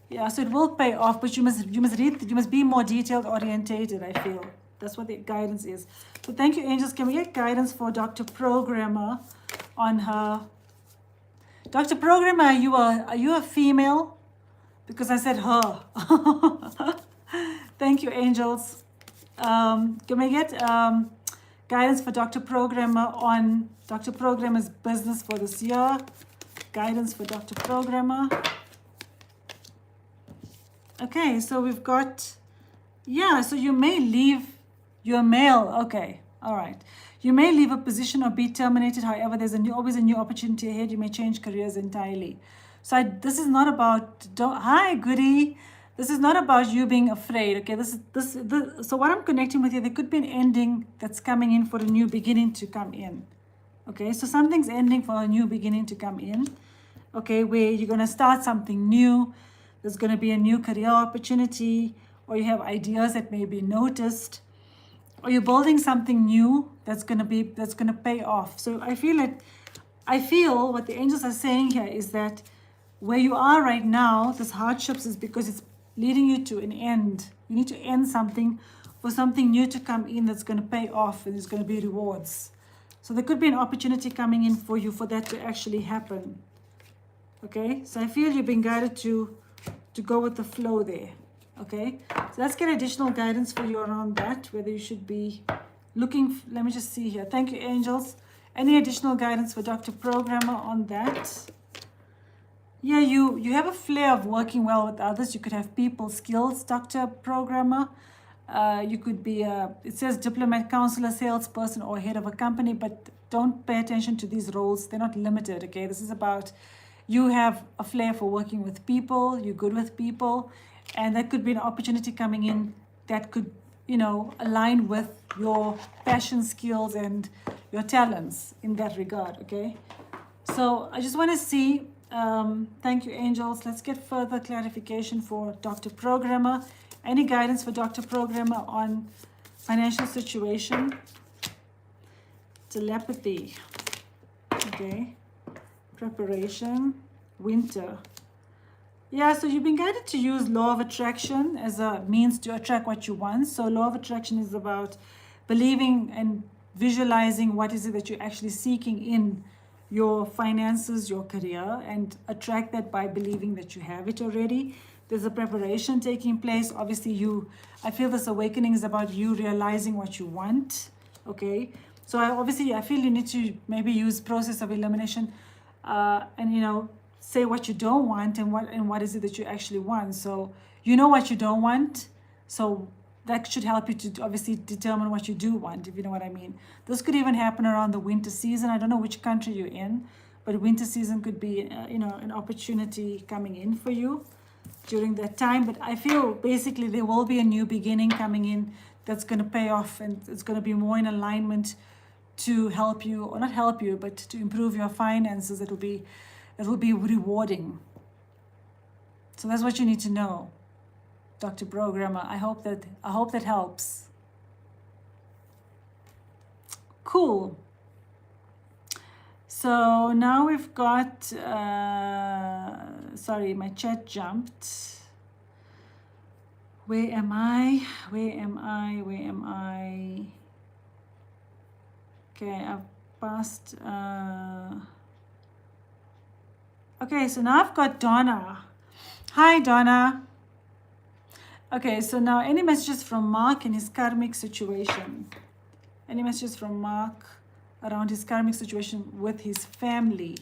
Yeah, so it will pay off, but you must be more detailed orientated, I feel. That's what the guidance is. So thank you, angels. Can we get guidance for Dr. Programmer on her? Dr. Programmer, are you a female? Because I said her. Thank you, angels. Can we get guidance for Dr. Programmer on Dr. Programmer's business for this year? Guidance for Dr. Programmer. Okay, so we've got, yeah, so you may leave, you're male. Okay, all right. You may leave a position or be terminated. However, there's always a new opportunity ahead. You may change careers entirely. So this is not about, hi, goody. This is not about you being afraid, okay? So what I'm connecting with you, there could be an ending that's coming in for a new beginning to come in, okay? So something's ending for a new beginning to come in, okay, where you're going to start something new. There's going to be a new career opportunity, or you have ideas that may be noticed, or you're building something new that's going to pay off. So I feel what the angels are saying here is that where you are right now, this hardships is because it's leading you to an end. You need to end something for something new to come in that's going to pay off, and there's going to be rewards. So there could be an opportunity coming in for you for that to actually happen. Okay, so I feel you've been guided to go with the flow there. Okay, so let's get additional guidance for you around that, whether you should be looking, let me just see here. Thank you, angels. Any additional guidance for Dr. Programmer on that? Yeah, you have a flair of working well with others. You could have people skills, Dr. Programmer. You could be it says diplomat, counselor, salesperson, or head of a company, but don't pay attention to these roles. They're not limited, okay? This is about you have a flair for working with people. You're good with people. And that could be an opportunity coming in that could, align with your passion, skills, and your talents in that regard, okay? So I just want to see, thank you, angels. Let's get further clarification for Dr. Programmer. Any guidance for Dr. Programmer on financial situation? Telepathy, okay? Preparation, winter. Yeah, so you've been guided to use law of attraction as a means to attract what you want. So law of attraction is about believing and visualizing what is it that you're actually seeking in your finances, your career, and attract that by believing that you have it already. There's a preparation taking place. Obviously, I feel this awakening is about you realizing what you want, okay? So I feel you need to maybe use process of elimination and, say what you don't want and what is it that you actually want. So you know what you don't want. So that should help you to obviously determine what you do want, if you know what I mean. This could even happen around the winter season. I don't know which country you're in, but winter season could be, an opportunity coming in for you during that time. But I feel basically there will be a new beginning coming in that's going to pay off, and it's going to be more in alignment to help you, or not help you, but to improve your finances. It will be rewarding. So that's what you need to know, Dr. Programmer. I hope that helps. Cool. So now we've got, sorry, my chat jumped. Where am I? Okay, I've passed. Okay, so now I've got Donna. Hi, Donna. Okay, so now any messages from Mark in his karmic situation? Any messages from Mark around his karmic situation with his family?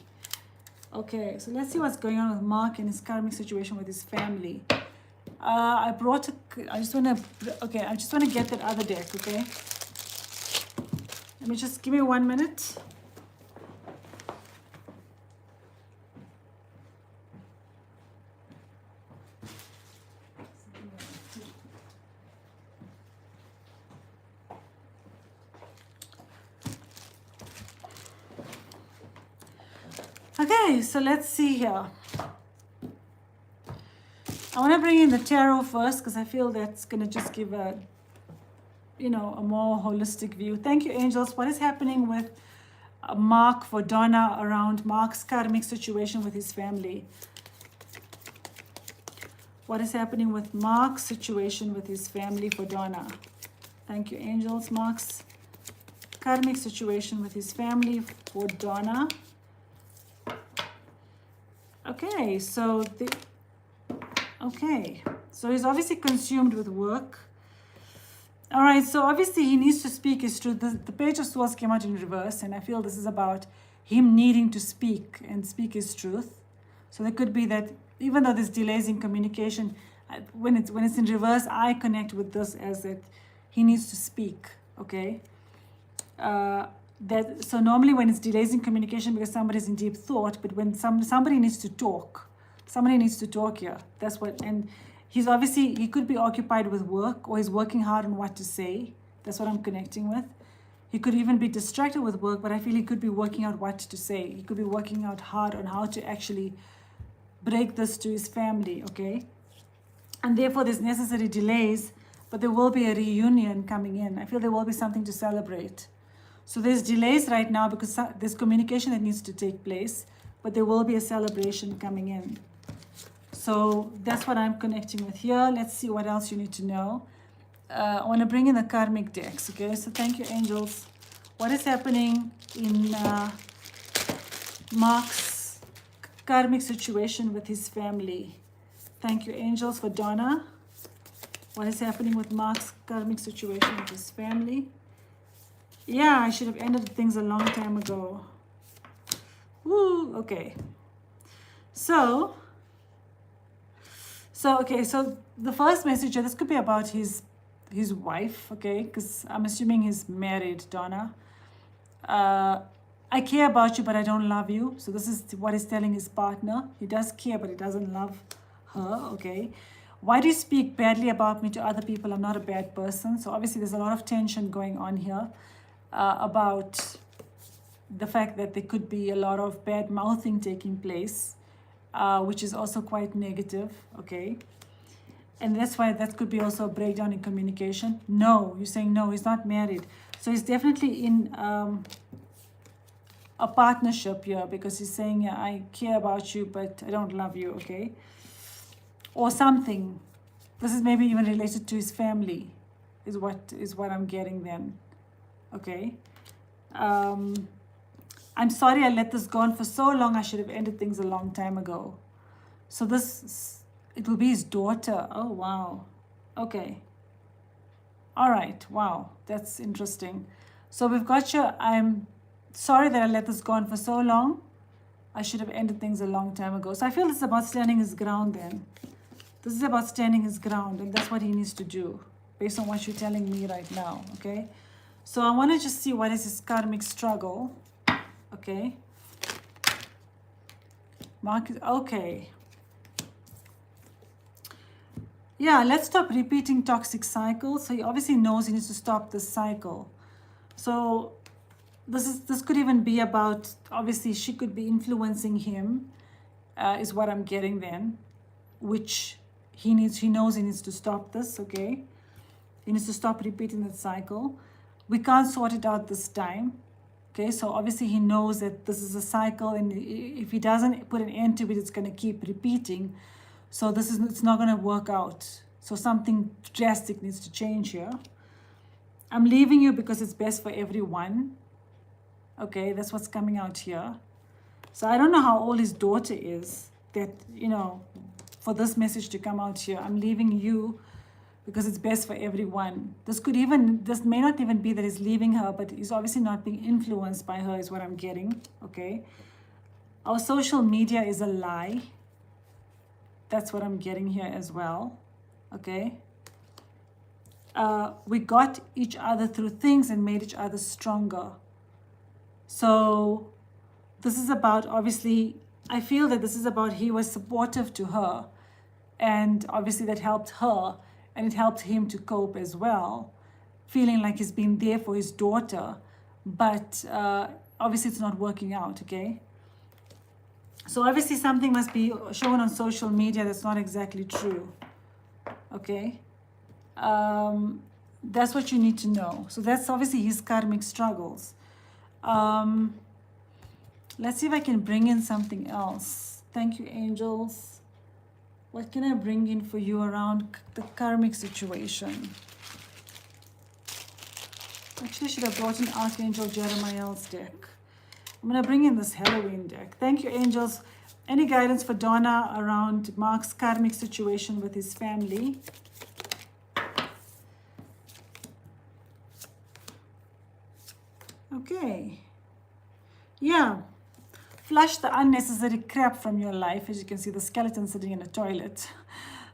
Okay, so let's see what's going on with Mark and his karmic situation with his family. I just want to get that other deck, okay? Let me just, give me 1 minute. Okay, so let's see here. I want to bring in the tarot first because I feel that's going to just give a more holistic view. Thank you, angels. What is happening with Mark for Donna around Mark's karmic situation with his family? What is happening with Mark's situation with his family for Donna? Thank you, angels. Mark's karmic situation with his family for Donna. Okay, so he's obviously consumed with work. All right, so obviously he needs to speak his truth. The Page of Swords came out in reverse, and I feel this is about him needing to speak his truth. So there could be that even though there's delays in communication, when it's in reverse, I connect with this as that he needs to speak, okay? So normally when it's delays in communication because somebody's in deep thought, but when somebody needs to talk here. That's what, and he could be occupied with work, or he's working hard on what to say. That's what I'm connecting with. He could even be distracted with work, but I feel he could be working out what to say. He could be working out hard on how to actually break this to his family, okay? And therefore there's necessary delays, but there will be a reunion coming in. I feel there will be something to celebrate. So there's delays right now because there's communication that needs to take place, but there will be a celebration coming in. So that's what I'm connecting with here. Let's see what else you need to know. I want to bring in the karmic decks, okay? So thank you, angels. What is happening in Mark's karmic situation with his family? Thank you, angels, for Donna. What is happening with Mark's karmic situation with his family? Yeah, I should have ended things a long time ago. Woo, okay. So the first message, this could be about his wife, okay? Because I'm assuming he's married, Donna. I care about you, but I don't love you. So this is what he's telling his partner. He does care, but he doesn't love her, okay? Why do you speak badly about me to other people? I'm not a bad person. So obviously there's a lot of tension going on here. About the fact that there could be a lot of bad mouthing taking place, which is also quite negative, okay? And that's why that could be also a breakdown in communication. No, you're saying no, he's not married. So he's definitely in a partnership here because he's saying, yeah, I care about you, but I don't love you, okay? Or something. This is maybe even related to his family, is what I'm getting then. Okay. I'm sorry I let this go on for so long. I should have ended things a long time ago. So it will be his daughter. Oh, wow. Okay. All right. Wow. That's interesting. So we've got you. I'm sorry that I let this go on for so long. I should have ended things a long time ago. So I feel this is about standing his ground then. This is about standing his ground, and that's what he needs to do, based on what you're telling me right now, okay? So I want to just see what is his karmic struggle, okay? Mark, okay. Yeah, let's stop repeating toxic cycles. So he obviously knows he needs to stop this cycle. So this could even be about, obviously she could be influencing him, is what I'm getting then, which he knows he needs to stop this, okay? He needs to stop repeating that cycle. We can't sort it out this time, okay? So obviously he knows that this is a cycle, and if he doesn't put an end to it, it's going to keep repeating. So it's not going to work out. So something drastic needs to change here. I'm leaving you because it's best for everyone. Okay, that's what's coming out here. So I don't know how old his daughter is that, you know, for this message to come out here. I'm leaving you because it's best for everyone. This may not even be that he's leaving her, but he's obviously not being influenced by her is what I'm getting, okay? Our social media is a lie. That's what I'm getting here as well, okay? We got each other through things and made each other stronger. So this is about, obviously, I feel that this is about he was supportive to her, and obviously that helped her, and it helped him to cope as well, feeling like he's been there for his daughter, but obviously it's not working out, okay? So obviously something must be shown on social media that's not exactly true, okay? That's what you need to know. So that's obviously his karmic struggles. Let's see if I can bring in something else. Thank you, angels. What can I bring in for you around the karmic situation? Actually, I should have brought in Archangel Jeremiah's deck. I'm going to bring in this Halloween deck. Thank you, angels. Any guidance for Donna around Mark's karmic situation with his family? Okay. Yeah. Flush the unnecessary crap from your life. As you can see, the skeleton sitting in a toilet.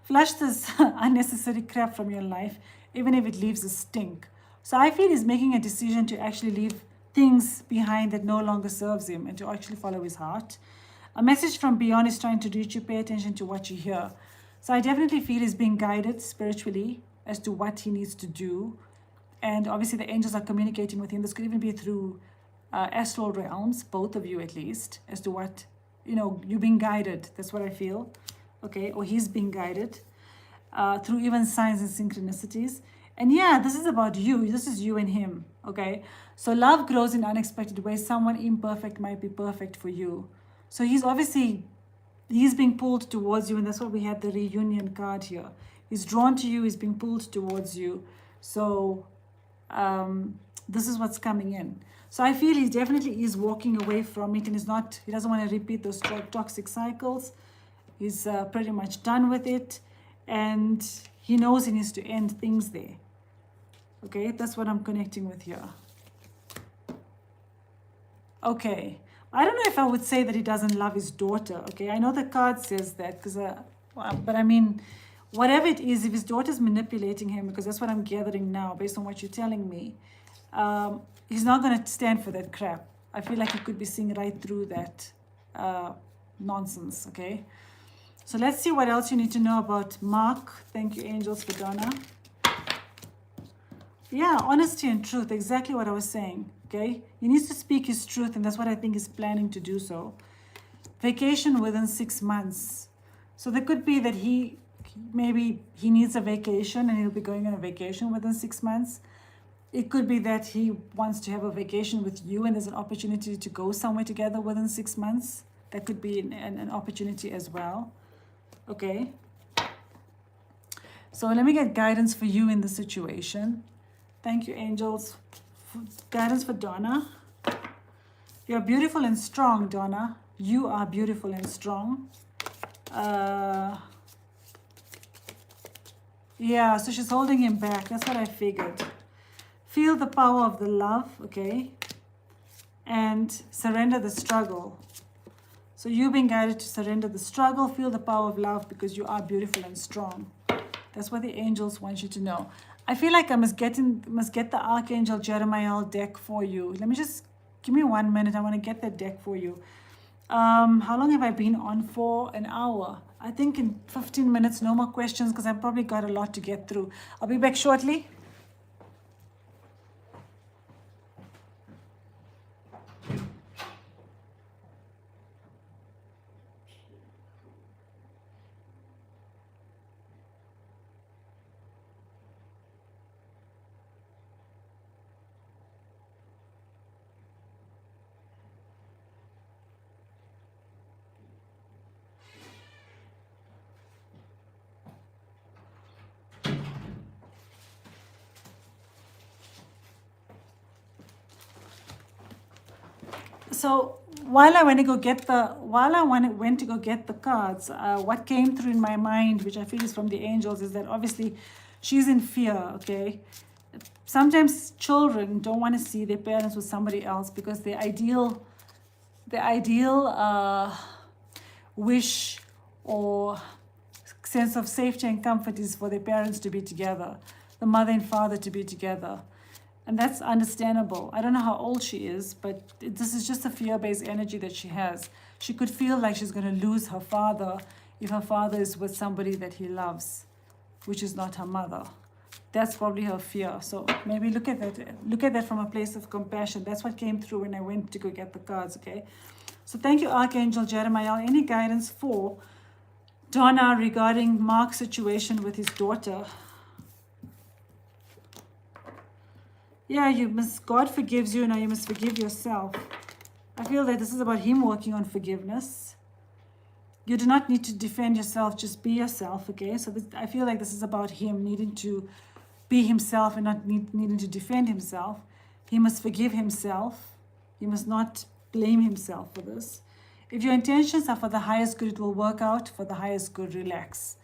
Flush this unnecessary crap from your life, even if it leaves a stink. So I feel he's making a decision to actually leave things behind that no longer serves him and to actually follow his heart. A message from beyond is trying to reach you. Pay attention to what you hear. So I definitely feel he's being guided spiritually as to what he needs to do. And obviously the angels are communicating with him. This could even be through astral realms, both of you at least, as to what, you know, you're being guided. That's what I feel, okay? Or he's being guided through even signs and synchronicities. And yeah, this is about you. This is you and him, okay? So love grows in unexpected ways. Someone imperfect might be perfect for you. So he's being pulled towards you, and that's why we had the reunion card here. He's drawn to you, he's being pulled towards you. So this is what's coming in. So I feel he definitely is walking away from it, and he doesn't want to repeat those toxic cycles. He's pretty much done with it, and he knows he needs to end things there. Okay, that's what I'm connecting with here. Okay, I don't know if I would say that he doesn't love his daughter. Okay, I know the card says that, but I mean, whatever it is, if his daughter's manipulating him, because that's what I'm gathering now based on what you're telling me, he's not going to stand for that crap. I feel like he could be seeing right through that nonsense, okay? So let's see what else you need to know about Mark. Thank you, angels, for Donna. Yeah, honesty and truth, exactly what I was saying, okay? He needs to speak his truth, and that's what I think he's planning to do so. Vacation within 6 months. So there could be that maybe he needs a vacation, and he'll be going on a vacation within 6 months. It could be that he wants to have a vacation with you, and there's an opportunity to go somewhere together within 6 months. That could be an opportunity as well. Okay. So let me get guidance for you in the situation. Thank you, angels. Guidance for Donna. You're beautiful and strong, Donna. You are beautiful and strong. Yeah, so she's holding him back. That's what I figured. Feel the power of the love, okay? And surrender the struggle. So you've been guided to surrender the struggle. Feel the power of love because you are beautiful and strong. That's what the angels want you to know. I feel like I must get the Archangel Jeremiah deck for you. Let me just give me 1 minute. I want to get that deck for you. How long have I been on for? An hour. I think in 15 minutes, no more questions because I've probably got a lot to get through. I'll be back shortly. So while I went to go get the cards, what came through in my mind, which I feel is from the angels, is that obviously she's in fear. Okay, sometimes children don't want to see their parents with somebody else because the ideal wish or sense of safety and comfort is for their parents to be together, the mother and father to be together. And that's understandable. I don't know how old she is, but this is just a fear-based energy that she has. She could feel like she's going to lose her father if her father is with somebody that he loves, which is not her mother. That's probably her fear. So maybe look at that from a place of compassion. That's what came through when I went to go get the cards, okay? So thank you, Archangel Jeremiah. Any guidance for Donna regarding Mark's situation with his daughter? Yeah, God forgives you, now you must forgive yourself. I feel that this is about him working on forgiveness. You do not need to defend yourself, just be yourself, okay? So I feel like this is about him needing to be himself and not needing to defend himself. He must forgive himself. He must not blame himself for this. If your intentions are for the highest good, it will work out for the highest good. Relax.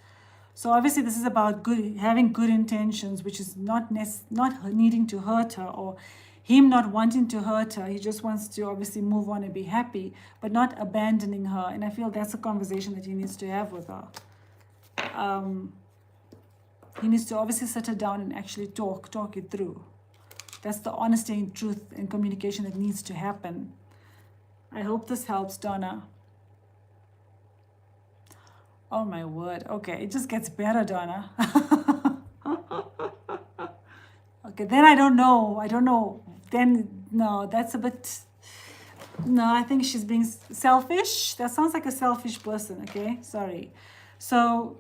So obviously this is about having good intentions, which is not needing to hurt her or him not wanting to hurt her. He just wants to obviously move on and be happy, but not abandoning her. And I feel that's a conversation that he needs to have with her. He needs to obviously sit her down and actually talk it through. That's the honesty and truth and communication that needs to happen. I hope this helps, Donna. Oh my word. Okay, it just gets better, Donna. Okay, then I don't know. Then, no, that's a bit... No, I think she's being selfish. That sounds like a selfish person, okay? Sorry. So,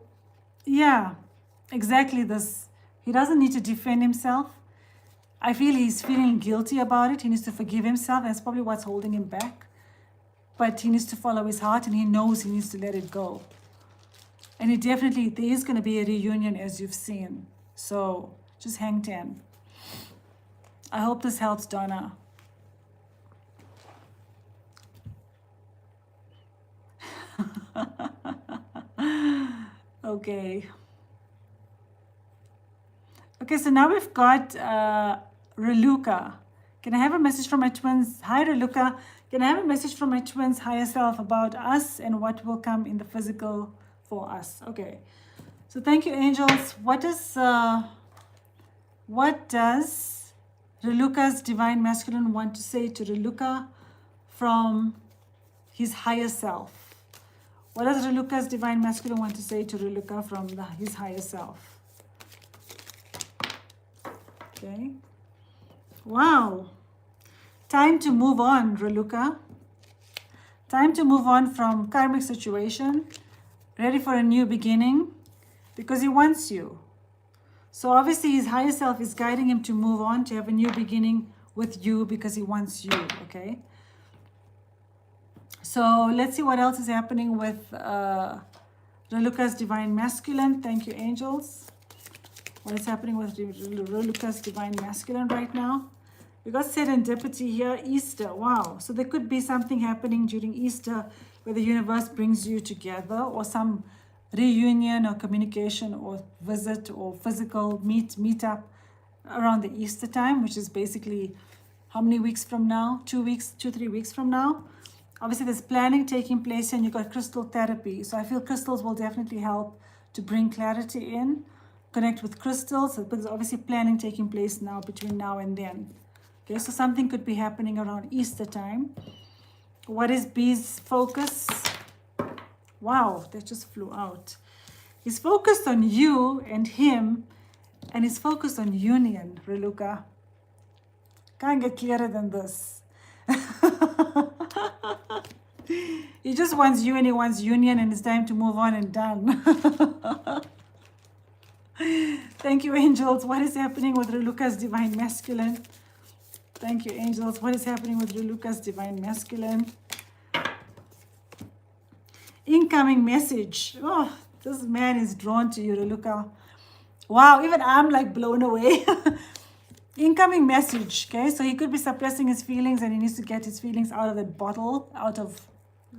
yeah, exactly this. He doesn't need to defend himself. I feel he's feeling guilty about it. He needs to forgive himself. That's probably what's holding him back. But he needs to follow his heart and he knows he needs to let it go. And there is going to be a reunion as you've seen. So just hang 10. I hope this helps, Donna. Okay. Okay, so now we've got Reluka. Can I have a message from my twins? Hi, Reluka. Can I have a message from my twins' higher self about us and what will come in the physical for us? Okay. So thank you, angels. What does Reluka's divine masculine want to say to Reluka from his higher self? What does Reluka's divine masculine want to say to Reluka from his higher self? Okay. Wow. Time to move on, Reluka. Time to move on from karmic situation. Ready for a new beginning. Because he wants you. So obviously his higher self is guiding him to move on, to have a new beginning with you because he wants you, okay? So let's see what else is happening with Reluka's divine masculine. Thank you, angels. What is happening with Reluka's divine masculine right now? We got serendipity here, Easter. Wow. So there could be something happening during Easter where the universe brings you together, or some reunion or communication or visit or physical meet up around the Easter time, which is basically how many weeks from now? 3 weeks from now. Obviously there's planning taking place and you got crystal therapy. So I feel crystals will definitely help to bring clarity in. connect with crystals, but there's obviously planning taking place now between now and then. Okay, so something could be happening around Easter time. What is B's focus? Wow, that just flew out. He's focused on you and him, and he's focused on union, Reluka. Can't get clearer than this. He just wants you and he wants union, and it's time to move on and done. Thank you, angels. What is happening with Reluka's divine masculine? Thank you, angels. What is happening with Reluka's divine masculine? Incoming message. Oh, this man is drawn to you, Reluka. Wow, even I'm like blown away. Incoming message. Okay, so he could be suppressing his feelings, and he needs to get his feelings out of the bottle,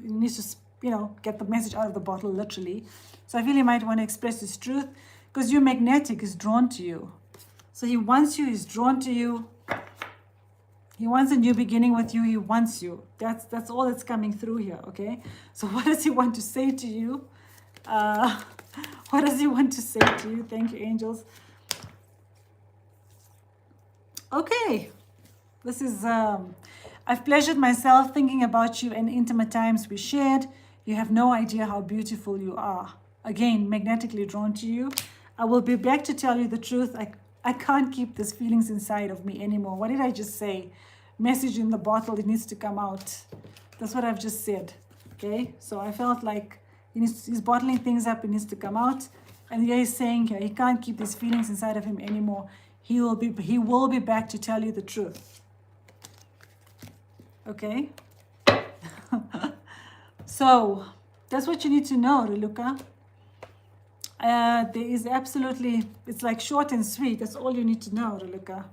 he needs to, you know, get the message out of the bottle, literally. So I feel he might want to express his truth, because you're magnetic, he's drawn to you. So he wants you, he's drawn to you. He wants a new beginning with you. He wants you. That's all that's coming through here, okay? So what does he want to say to you? What does he want to say to you? Thank you, angels. Okay. This is, I've pleasured myself thinking about you and intimate times we shared. You have no idea how beautiful you are. Again, magnetically drawn to you. I will be back to tell you the truth. I can't keep these feelings inside of me anymore. What did I just say? Message in the bottle, it needs to come out. That's what I've just said. Okay, so I felt like he's bottling things up, it needs to come out. And here he's saying here, he can't keep these feelings inside of him anymore. He will be back to tell you the truth. Okay? So that's what you need to know, Reluka. There is absolutely, it's like short and sweet. That's all you need to know, Reluka.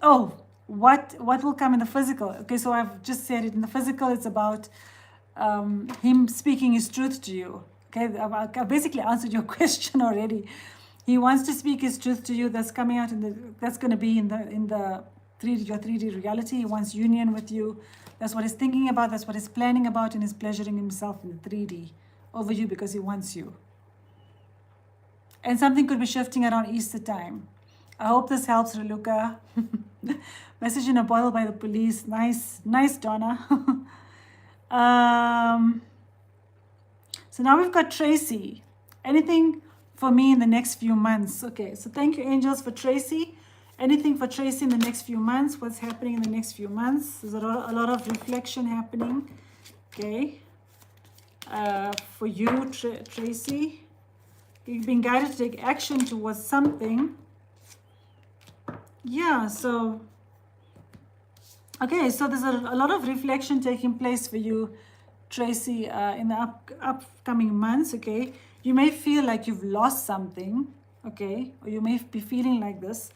Oh, what will come in the physical? Okay, so I've just said it. In the physical, it's about him speaking his truth to you. Okay, I basically answered your question already. He wants to speak his truth to you. That's coming out that's going to be in the 3D, your 3D reality. He wants union with you. That's what he's thinking about. That's what he's planning about, and he's pleasuring himself in the 3D over you because he wants you. And something could be shifting around Easter time. I hope this helps, Reluka. Message in a bottle by the police. Nice, Donna. So now we've got Tracy. Anything for me in the next few months? Okay, so thank you, angels, for Tracy. Anything for Tracy in the next few months? What's happening in the next few months? There's a lot of reflection happening. Okay. For you, Tracy. You've been guided to take action towards something. Yeah, so okay, so there's a lot of reflection taking place for you, Tracy, in the upcoming months. Okay, you may feel like you've lost something, okay, or you may be feeling like this,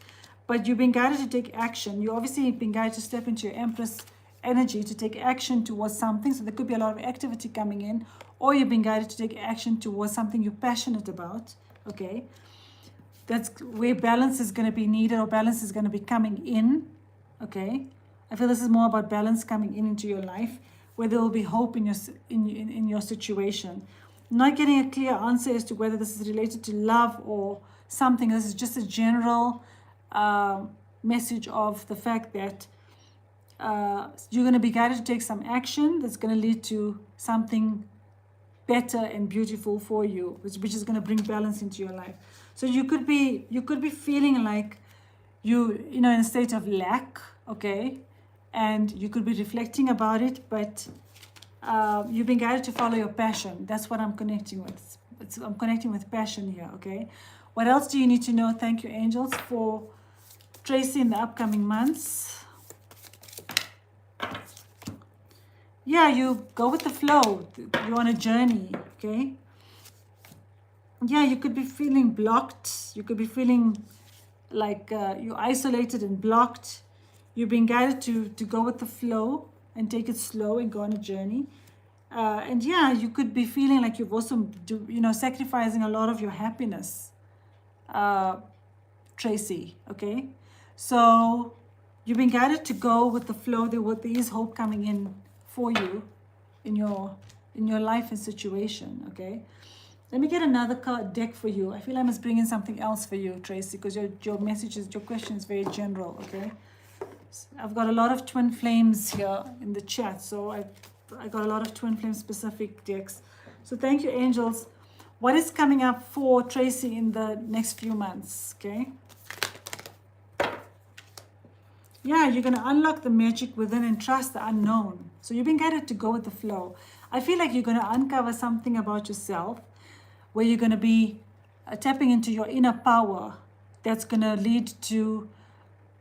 but you've been guided to take action. You obviously been guided to step into your Empress energy to take action towards something. So there could be a lot of activity coming in, or you've been guided to take action towards something you're passionate about. Okay, that's where balance is going to be needed, or balance is going to be coming in. Okay, I feel this is more about balance coming into your life, where there will be hope in your situation. I'm not getting a clear answer as to whether this is related to love or something. This is just a general message of the fact that you're going to be guided to take some action that's going to lead to something better and beautiful for you, which is going to bring balance into your life. So you could be feeling like you know, in a state of lack, okay, and you could be reflecting about it, but you've been guided to follow your passion. That's what I'm connecting with. I'm connecting with passion here, okay. What else do you need to know? Thank you, angels, for Tracy in the upcoming months. Yeah, you go with the flow. You're on a journey, okay? Yeah, you could be feeling blocked. You could be feeling like you're isolated and blocked. You're being guided to go with the flow and take it slow and go on a journey. And yeah, you could be feeling like you've also, sacrificing a lot of your happiness, Tracy, okay? So you've been guided to go with the flow. There is hope coming in for you in your life and situation, okay? Let me get another card deck for you. I feel I must bring in something else for you, Tracy, because your messages, your question is very general, okay? I've got a lot of twin flames here in the chat, so I got a lot of twin flame specific decks. So thank you, angels. What is coming up for Tracy in the next few months, okay? Yeah, you're going to unlock the magic within and trust the unknown. So you've been guided to go with the flow. I feel like you're going to uncover something about yourself where you're going to be tapping into your inner power that's going to lead to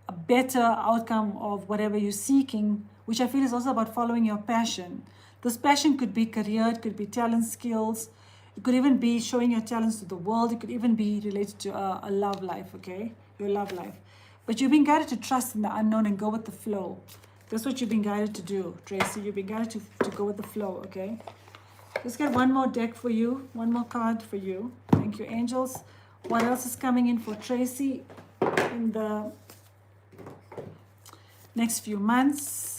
a better outcome of whatever you're seeking, which I feel is also about following your passion. This passion could be career, it could be talent, skills, it could even be showing your talents to the world, it could even be related to a love life, okay? Your love life. But you've been guided to trust in the unknown and go with the flow. That's what you've been guided to do, Tracy. You've been guided to go with the flow, okay? Let's get one more deck for you, one more card for you. Thank you, angels. What else is coming in for Tracy in the next few months?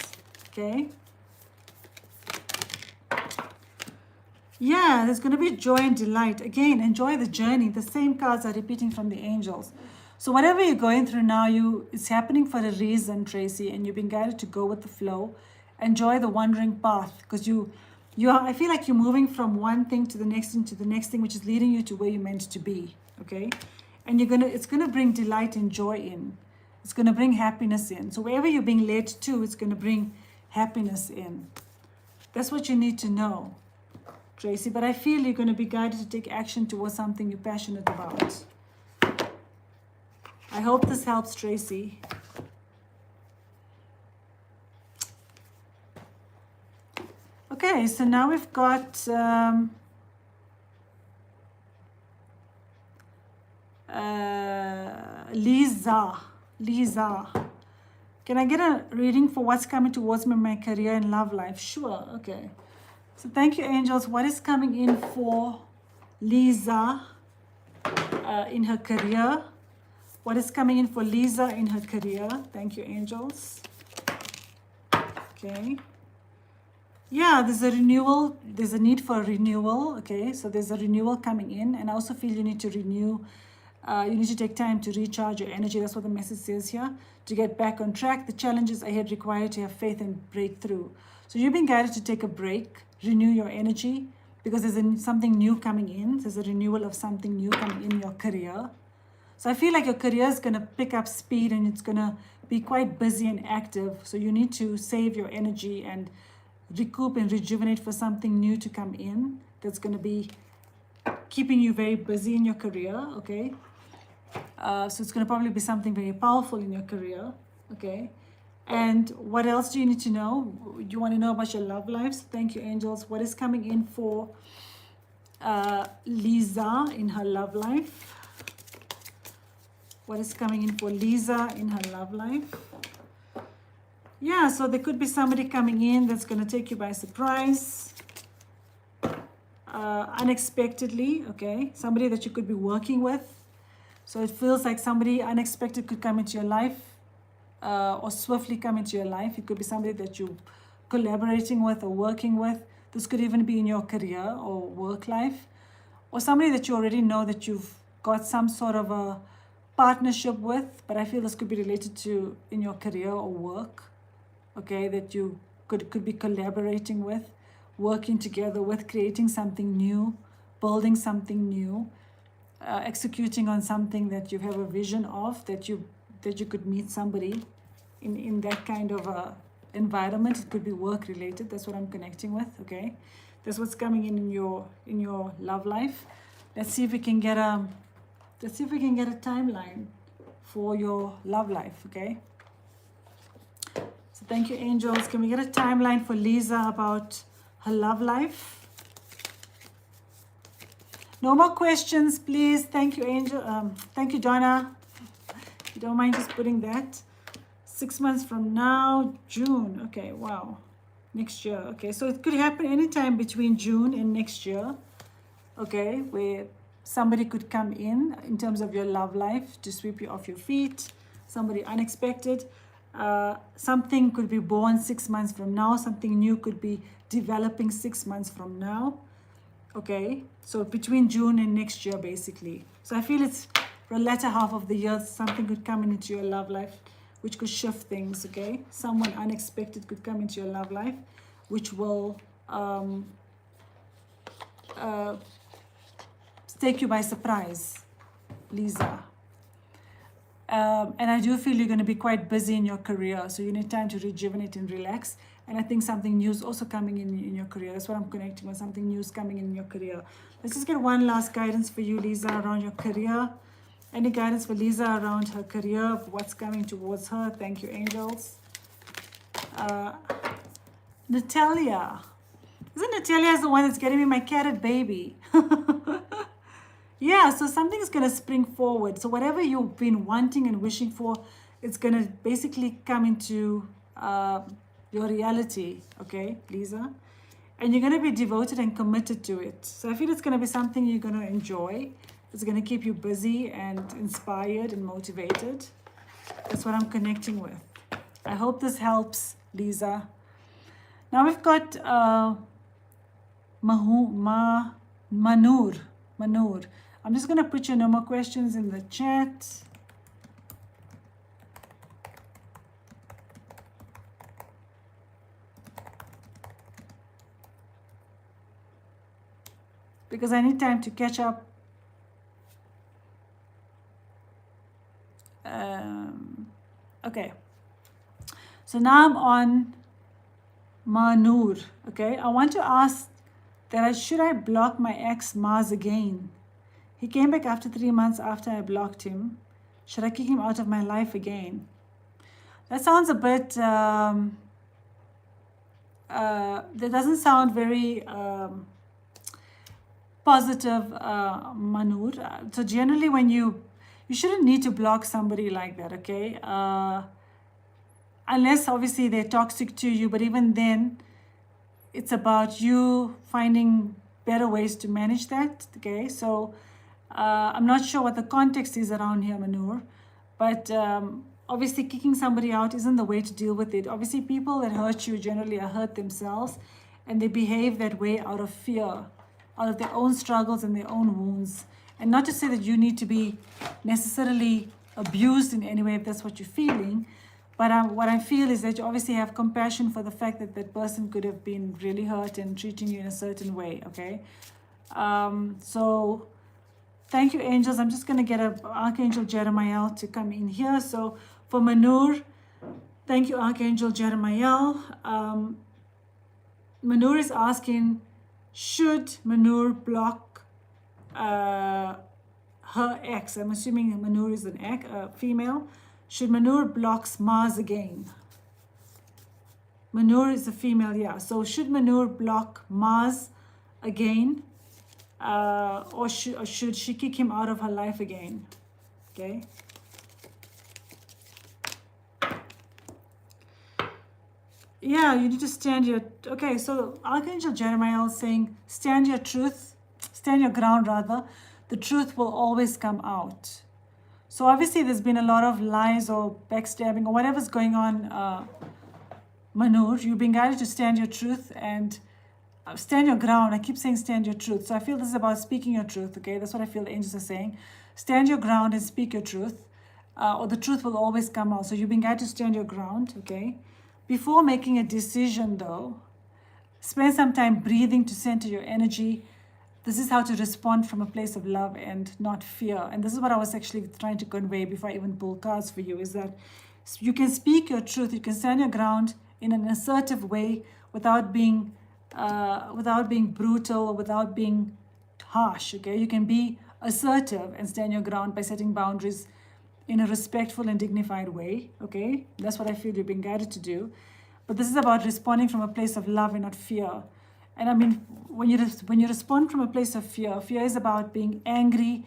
Okay. Yeah, there's going to be joy and delight. Again, enjoy the journey. The same cards are repeating from the angels. So whatever you're going through now, it's happening for a reason, Tracy, and you've been guided to go with the flow. Enjoy the wandering path, because I feel like you're moving from one thing to the next thing to the next thing, which is leading you to where you're meant to be, okay? And it's gonna bring delight and joy in. It's gonna bring happiness in. So wherever you're being led to, it's gonna bring happiness in. That's what you need to know, Tracy. But I feel you're gonna be guided to take action towards something you're passionate about. I hope this helps, Tracy. Okay, so now we've got Lisa. Can I get a reading for what's coming towards me in my career and love life? Sure, okay. So thank you, angels. What is coming in for Lisa in her career? What is coming in for Lisa in her career? Thank you, angels. Okay. Yeah, there's a renewal. There's a need for a renewal. Okay, so there's a renewal coming in. And I also feel you need to renew. You need to take time to recharge your energy. That's what the message says here. To get back on track, the challenges ahead require to have faith and breakthrough. So you've been guided to take a break, renew your energy, because there's something new coming in. There's a renewal of something new coming in your career. So I feel like your career is going to pick up speed and it's going to be quite busy and active. So you need to save your energy and recoup and rejuvenate for something new to come in that's going to be keeping you very busy in your career, okay? So it's going to probably be something very powerful in your career, okay? And what else do you need to know? You want to know about your love lives? Thank you, angels. What is coming in for Lisa in her love life? What is coming in for Lisa in her love life? Yeah, so there could be somebody coming in that's going to take you by surprise. Unexpectedly, okay? Somebody that you could be working with. So it feels like somebody unexpected could come into your life or swiftly come into your life. It could be somebody that you're collaborating with or working with. This could even be in your career or work life. Or somebody that you already know that you've got some sort of a partnership with, but I feel this could be related to in your career or work, okay, that you could be collaborating with, working together with, creating something new, building something new, executing on something that you have a vision of, that you could meet somebody in that kind of a environment. It could be work related. That's what I'm connecting with, okay? That's what's coming in your love life. Let's see if we can get a timeline for your love life, okay? So thank you, angels. Can we get a timeline for Lisa about her love life? No more questions, please. Thank you, angel. Thank you, Donna. If you don't mind just putting that. 6 months from now, June. Okay, wow. Next year. Okay, so it could happen anytime between June and next year. Okay, where somebody could come in terms of your love life to sweep you off your feet. Somebody unexpected. Something could be born 6 months from now. Something new could be developing 6 months from now. okay? So between June and next year, basically. So I feel it's the latter half of the year, something could come into your love life, which could shift things, okay? Someone unexpected could come into your love life, which will take you by surprise, Lisa. And I do feel you're going to be quite busy in your career, so you need time to rejuvenate and relax. And I think something new is also coming in your career. That's what I'm connecting with, something new is coming in your career. Let's just get one last guidance for you, Lisa, around your career. Any guidance for Lisa around her career, what's coming towards her? Thank you, angels. Natalia. Isn't Natalia the one that's getting me my carrot baby? Yeah, so something's going to spring forward. So whatever you've been wanting and wishing for, it's going to basically come into your reality, okay, Lisa? And you're going to be devoted and committed to it. So I feel it's going to be something you're going to enjoy. It's going to keep you busy and inspired and motivated. That's what I'm connecting with. I hope this helps, Lisa. Now we've got Manur. I'm just going to put your no more questions in the chat. Because I need time to catch up. Okay. So now I'm on Manur. Okay. I want to ask that should I block my ex Mars again? He came back after 3 months after I blocked him. Should I kick him out of my life again? That sounds a bit, that doesn't sound very positive, Manur. So generally when you shouldn't need to block somebody like that, okay? Unless obviously they're toxic to you, but even then, it's about you finding better ways to manage that, okay? So I'm not sure what the context is around here, Manur, but obviously kicking somebody out isn't the way to deal with it. Obviously people that hurt you generally are hurt themselves, and they behave that way out of fear, out of their own struggles and their own wounds. And not to say that you need to be necessarily abused in any way if that's what you're feeling, but what I feel is that you obviously have compassion for the fact that that person could have been really hurt and treating you in a certain way, okay? So thank you, angels. I'm just going to get Archangel Jeremiah to come in here. So for Manur, thank you, Archangel Jeremiah. Manur is asking, should Manur block her ex? I'm assuming Manur is an ex, female. Should Manur blocks Mars again? Manur is a female, yeah. So should Manur block Mars again? Or should she kick him out of her life again? Okay. Yeah, you need to stand your... Okay, so Archangel Jeremiah is saying, stand your truth, stand your ground rather. The truth will always come out. So obviously there's been a lot of lies or backstabbing or whatever's going on, Manur. You've been guided to stand your truth and stand your ground. I keep saying stand your truth. So I feel this is about speaking your truth, okay? That's what I feel the angels are saying. Stand your ground and speak your truth, or the truth will always come out. So you've been guided to stand your ground, okay? Before making a decision though, spend some time breathing to center your energy. This is how to respond from a place of love and not fear. And this is what I was actually trying to convey before I even pull cards for you, is that you can speak your truth, you can stand your ground in an assertive way without being brutal or without being harsh, okay? You can be assertive and stand your ground by setting boundaries in a respectful and dignified way, okay? That's what I feel you've been guided to do. But this is about responding from a place of love and not fear. And I mean, when you respond from a place of fear, fear is about being angry,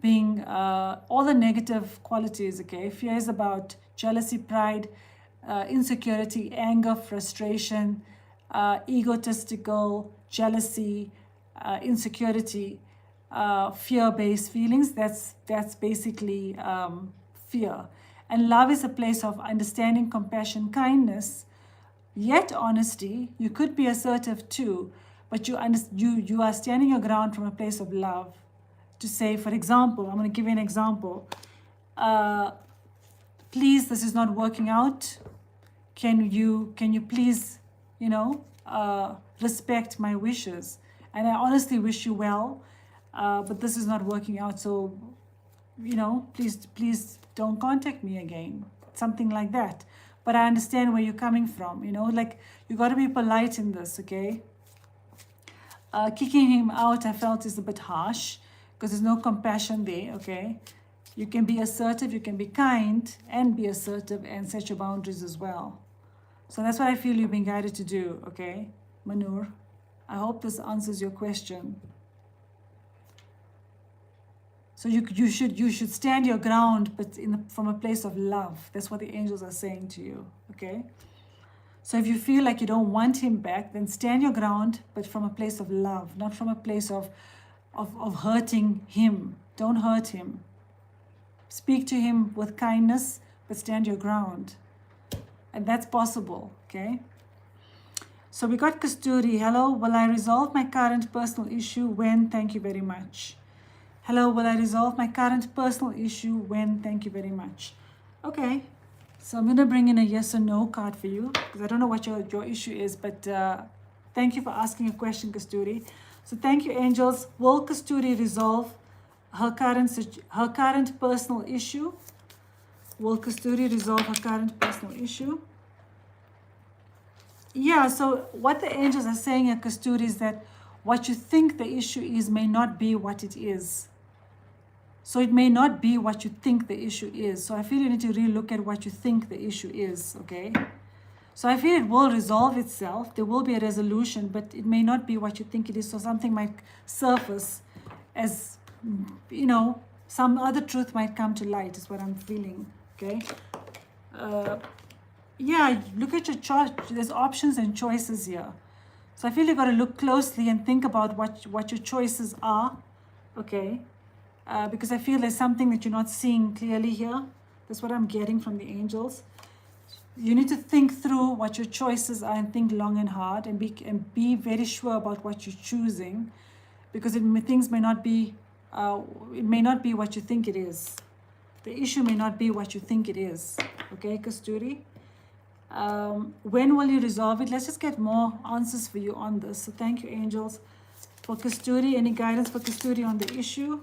being all the negative qualities, okay? Fear is about jealousy, pride, insecurity, anger, frustration, egotistical, jealousy, insecurity, fear-based feelings. That's basically fear. And love is a place of understanding, compassion, kindness, yet honesty. You could be assertive too, but you are standing your ground from a place of love. To say, for example, I'm going to give you an example. Please, this is not working out. Can you please, respect my wishes? And I honestly wish you well, but this is not working out. So, please don't contact me again. Something like that. But I understand where you're coming from. Like, you got to be polite in this, okay? Kicking him out, I felt, is a bit harsh because there's no compassion there, okay? You can be assertive, you can be kind and be assertive and set your boundaries as well. So that's what I feel you've been guided to do, okay, Manur? I hope this answers your question. So you should stand your ground, but from a place of love. That's what the angels are saying to you, okay? So if you feel like you don't want him back, then stand your ground, but from a place of love, not from a place of hurting him. Don't hurt him. Speak to him with kindness, but stand your ground. And that's possible, okay? So we got Kasturi. Hello, will I resolve my current personal issue when? Thank you very much. Hello, will I resolve my current personal issue when? Thank you very much. Okay, so I'm going to bring in a yes or no card for you because I don't know what your issue is, but thank you for asking a question, Kasturi. So thank you, angels. Will Kasturi resolve her current personal issue? Will Kasturi resolve her current personal issue? Yeah, so what the angels are saying here, Kasturi, is that what you think the issue is may not be what it is. So it may not be what you think the issue is. So I feel you need to really look at what you think the issue is, okay? So I feel it will resolve itself. There will be a resolution, but it may not be what you think it is. So something might surface as, some other truth might come to light is what I'm feeling, okay? Yeah, look at your chart. There's options and choices here. So I feel you've got to look closely and think about what your choices are, okay? Because I feel there's something that you're not seeing clearly here. That's what I'm getting from the angels. You need to think through what your choices are and think long and hard and be very sure about what you're choosing, because things may not be, it may not be what you think it is. The issue may not be what you think it is. Okay, Kasturi? When will you resolve it? Let's just get more answers for you on this. So thank you, angels. For Kasturi, any guidance for Kasturi on the issue?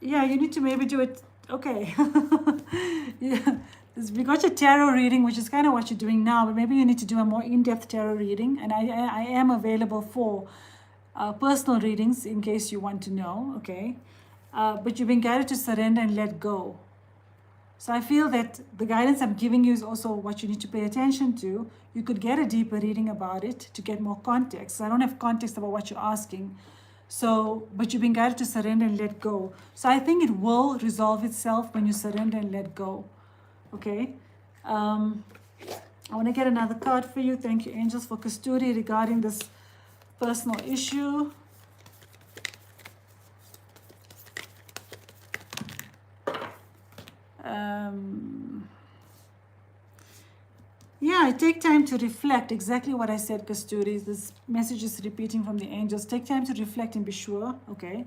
Yeah, you need to maybe do it. Okay. Yeah. We got your tarot reading, which is kind of what you're doing now, but maybe you need to do a more in-depth tarot reading. And I am available for personal readings in case you want to know, okay? But you've been guided to surrender and let go. So I feel that the guidance I'm giving you is also what you need to pay attention to. You could get a deeper reading about it to get more context. I don't have context about what you're asking. So, but you've been guided to surrender and let go. So I think it will resolve itself when you surrender and let go. Okay. I want to get another card for you. Thank you, angels, for Kasturi regarding this personal issue. Yeah, take time to reflect. Exactly what I said, Kasturi. This message is repeating from the angels. Take time to reflect and be sure, okay?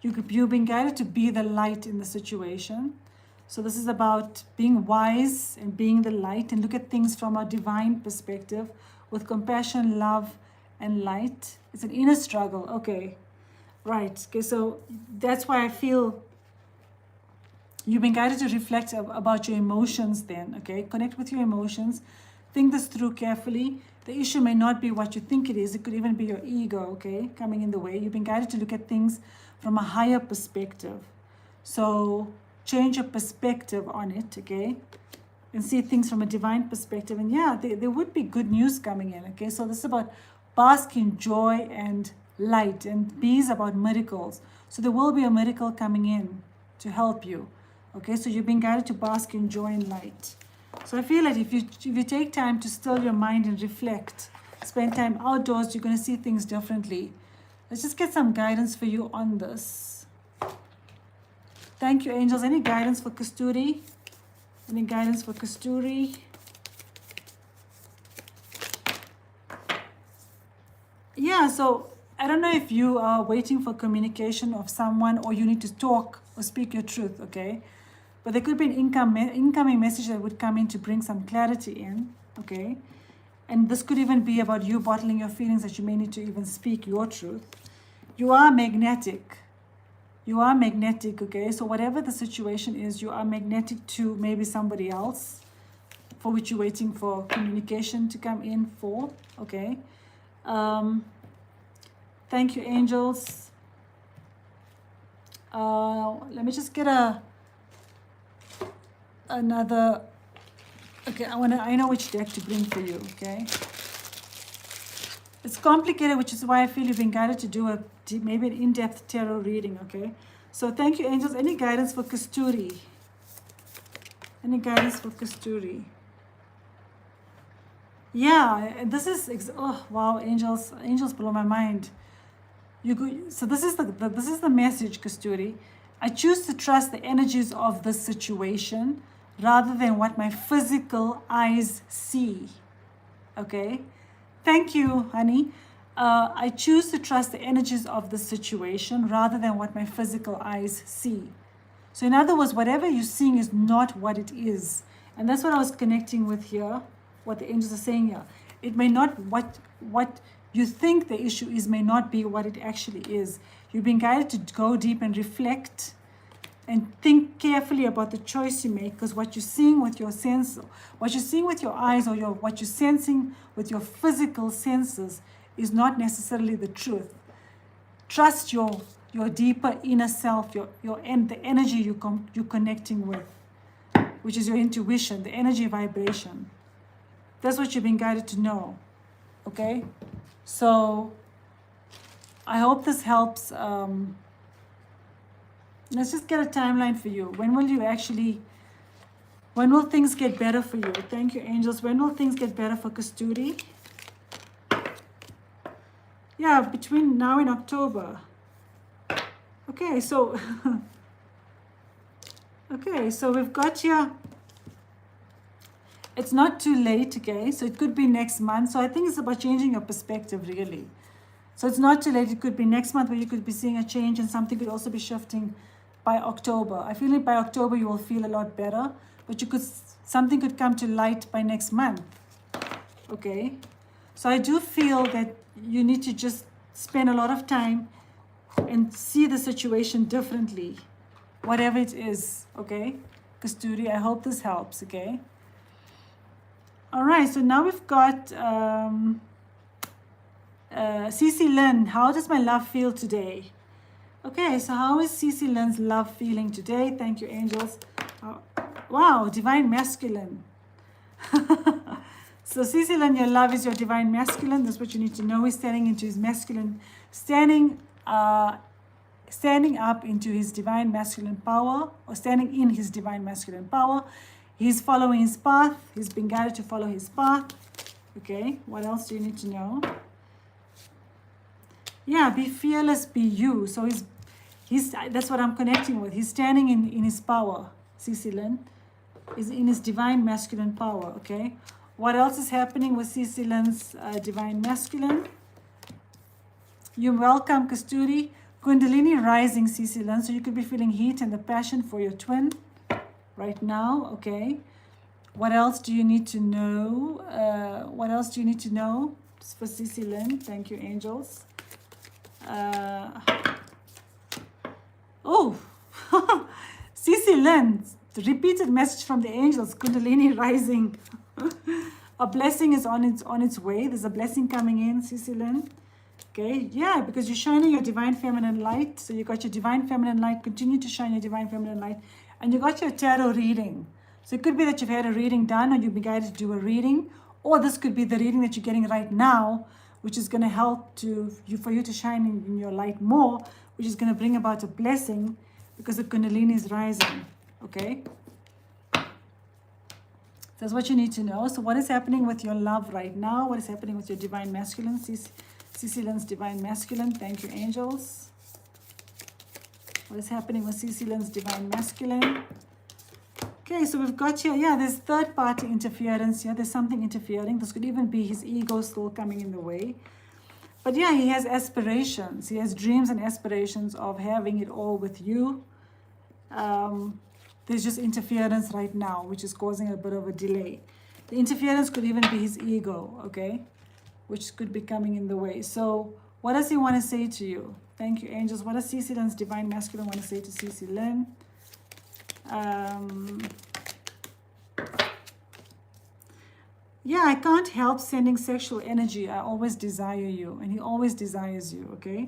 You've been guided to be the light in the situation. So this is about being wise and being the light and look at things from a divine perspective with compassion, love, and light. It's an inner struggle. Okay, right. Okay, so that's why I feel you've been guided to reflect about your emotions then, okay? Connect with your emotions. Think this through carefully. The issue may not be what you think it is. It could even be your ego, okay, coming in the way. You've been guided to look at things from a higher perspective. So change your perspective on it, okay? And see things from a divine perspective. And yeah, there would be good news coming in, okay? So this is about bask in joy and light. And B is about miracles. So there will be a miracle coming in to help you. Okay, so you've been guided to bask in joy and light. So I feel like if you take time to still your mind and reflect, spend time outdoors, you're going to see things differently. Let's just get some guidance for you on this. Thank you, angels. Any guidance for Kasturi? Any guidance for Kasturi? Yeah, so I don't know if you are waiting for communication of someone or you need to talk or speak your truth, okay? But there could be an incoming message that would come in to bring some clarity in, okay? And this could even be about you bottling your feelings that you may need to even speak your truth. You are magnetic. You are magnetic, okay? So whatever the situation is, you are magnetic to maybe somebody else for which you're waiting for communication to come in for, okay? Thank you, angels. Let me just get another. Okay, I know which deck to bring for you. Okay, it's complicated, which is why I feel you've been guided to do maybe an in-depth tarot reading. Okay, so thank you, angels. Any guidance for Kasturi? Any guidance for Kasturi? Yeah, this is oh wow, angels blow my mind. So this is the message, Kasturi. I choose to trust the energies of this situation rather than what my physical eyes see. Okay? Thank you, honey. I choose to trust the energies of the situation rather than what my physical eyes see. So in other words, whatever you're seeing is not what it is. And that's what I was connecting with here, what the angels are saying here. It may not, what you think the issue is may not be what it actually is. You've been guided to go deep and reflect and think carefully about the choice you make, because what you're seeing with your sense, what you're seeing with your eyes, or what you're sensing with your physical senses is not necessarily the truth. Trust your deeper inner self, the energy you're connecting with, which is your intuition, the energy vibration. That's what you've been guided to know. Okay? So I hope this helps. Let's just get a timeline for you. When will things get better for you? Thank you, angels. When will things get better for Kasturi? Yeah, between now and October. Okay, so okay, so we've got here. It's not too late, okay? So it could be next month. So I think it's about changing your perspective, really. So it's not too late. It could be next month where you could be seeing a change, and something could also be shifting by October. I feel like by October you will feel a lot better, but something could come to light by next month. Okay? So I do feel that you need to just spend a lot of time and see the situation differently, whatever it is, okay? Kasturi, I hope this helps, okay? All right, so now we've got Cece Lynn. How does my love feel today? Okay, so how is Cece Lynn's love feeling today? Thank you, angels. Wow, divine masculine. So Cece Lynn, your love is your divine masculine. That's what you need to know. He's standing into his masculine, standing up into his divine masculine power, or standing in his divine masculine power. He's following his path. He's been guided to follow his path. Okay, what else do you need to know? Yeah, be fearless, be you. So that's what I'm connecting with. He's standing in his power. Cece Lynn is in his divine masculine power. Okay, what else is happening with Cece Lynn's divine masculine? You're welcome, Kasturi. Kundalini rising, Cece Lynn. So you could be feeling heat and the passion for your twin right now. Okay, what else do you need to know? What else do you need to know? Just for Cece Lynn. Thank you, angels. Oh, Cece Lynn, the repeated message from the angels, Kundalini rising. A blessing is on its way. There's a blessing coming in, Cece Lynn. Okay, yeah, because you're shining your divine feminine light. So you got your divine feminine light. Continue to shine your divine feminine light. And you got your tarot reading. So it could be that you've had a reading done, or you've been guided to do a reading. Or this could be the reading that you're getting right now, which is going to help for you to shine in your light more, which is going to bring about a blessing because the Kundalini is rising. Okay? That's what you need to know. So what is happening with your love right now? What is happening with your divine masculine? Cece Lynn's divine masculine. Thank you, angels. What is happening with Cece Lynn's divine masculine? Okay, so we've got here, yeah, there's third-party interference here. There's something interfering. This could even be his ego still coming in the way. But yeah, he has aspirations. He has dreams and aspirations of having it all with you. There's just interference right now, which is causing a bit of a delay. The interference could even be his ego, okay? Which could be coming in the way. So what does he want to say to you? Thank you, angels. What does CC Lynn's Divine Masculine want to say to CC Lynn? Yeah, I can't help sending sexual energy. I always desire you, and he always desires you, okay?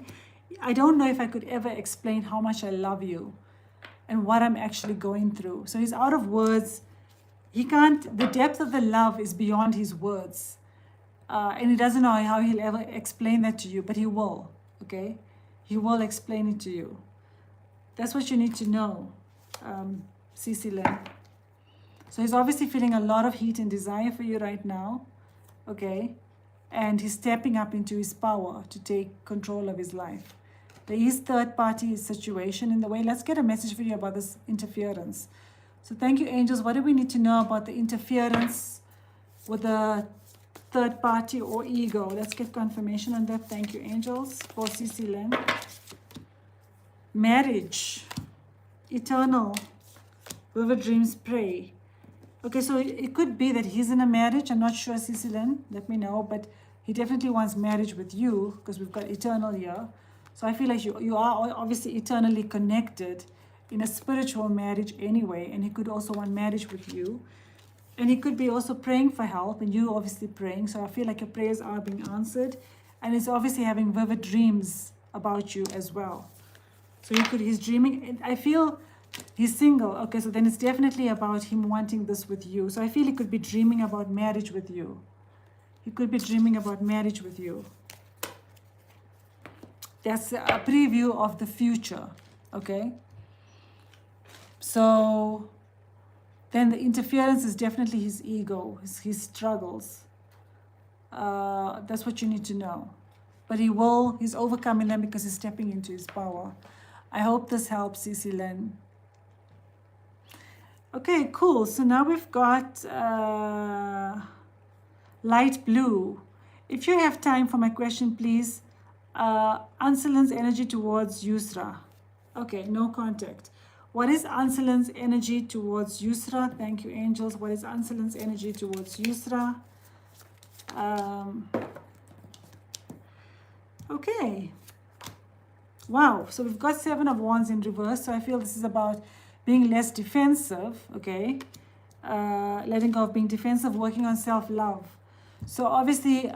I don't know if I could ever explain how much I love you and what I'm actually going through. So he's out of words. He can't, the depth of the love is beyond his words. And he doesn't know how he'll ever explain that to you, but he will, okay? He will explain it to you. That's what you need to know, CC Lynn. So he's obviously feeling a lot of heat and desire for you right now, okay? And he's stepping up into his power to take control of his life. There is third-party situation in the way. Let's get a message for you about this interference. So thank you, angels. What do we need to know about the interference with the third party or ego? Let's get confirmation on that. Thank you, angels. For CC Lynn. Marriage. Eternal. Vivid dreams pray. Okay, so it could be that he's in a marriage. I'm not sure, CC Lynn. Let me know. But he definitely wants marriage with you because we've got eternal here. So I feel like you are obviously eternally connected in a spiritual marriage anyway. And he could also want marriage with you. And he could be also praying for help. And you obviously praying. So I feel like your prayers are being answered. And it's obviously having vivid dreams about you as well. So he's dreaming. And I feel he's single. Okay, so then it's definitely about him wanting this with you. So I feel he could be dreaming about marriage with you. He could be dreaming about marriage with you. That's a preview of the future. Okay. So then the interference is definitely his ego, his struggles. That's what you need to know. But he's overcoming them because he's stepping into his power. I hope this helps, CC Lynn. Okay, cool. So now we've got light blue. If you have time for my question, please. Anselin's energy towards Yusra. Okay, no contact. What is Anselin's energy towards Yusra? Thank you, angels. What is Anselin's energy towards Yusra? Okay. Wow. So we've got 7 of Wands in reverse. So I feel this is about being less defensive. Okay. Letting go of being defensive, working on self-love. So obviously,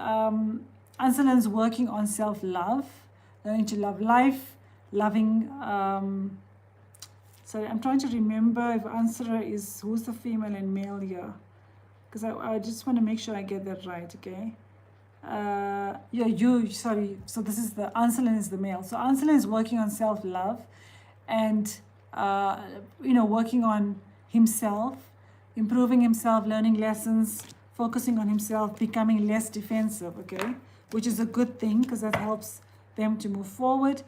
Anselin's working on self-love, learning to love life, loving... Sorry, I'm trying to remember if answerer is who's the female and male here. Because I just want to make sure I get that right, okay? Sorry. So this is the Anselin is the male. So Anselin is working on self-love and, working on himself, improving himself, learning lessons, focusing on himself, becoming less defensive, okay? Which is a good thing because that helps them to move forward.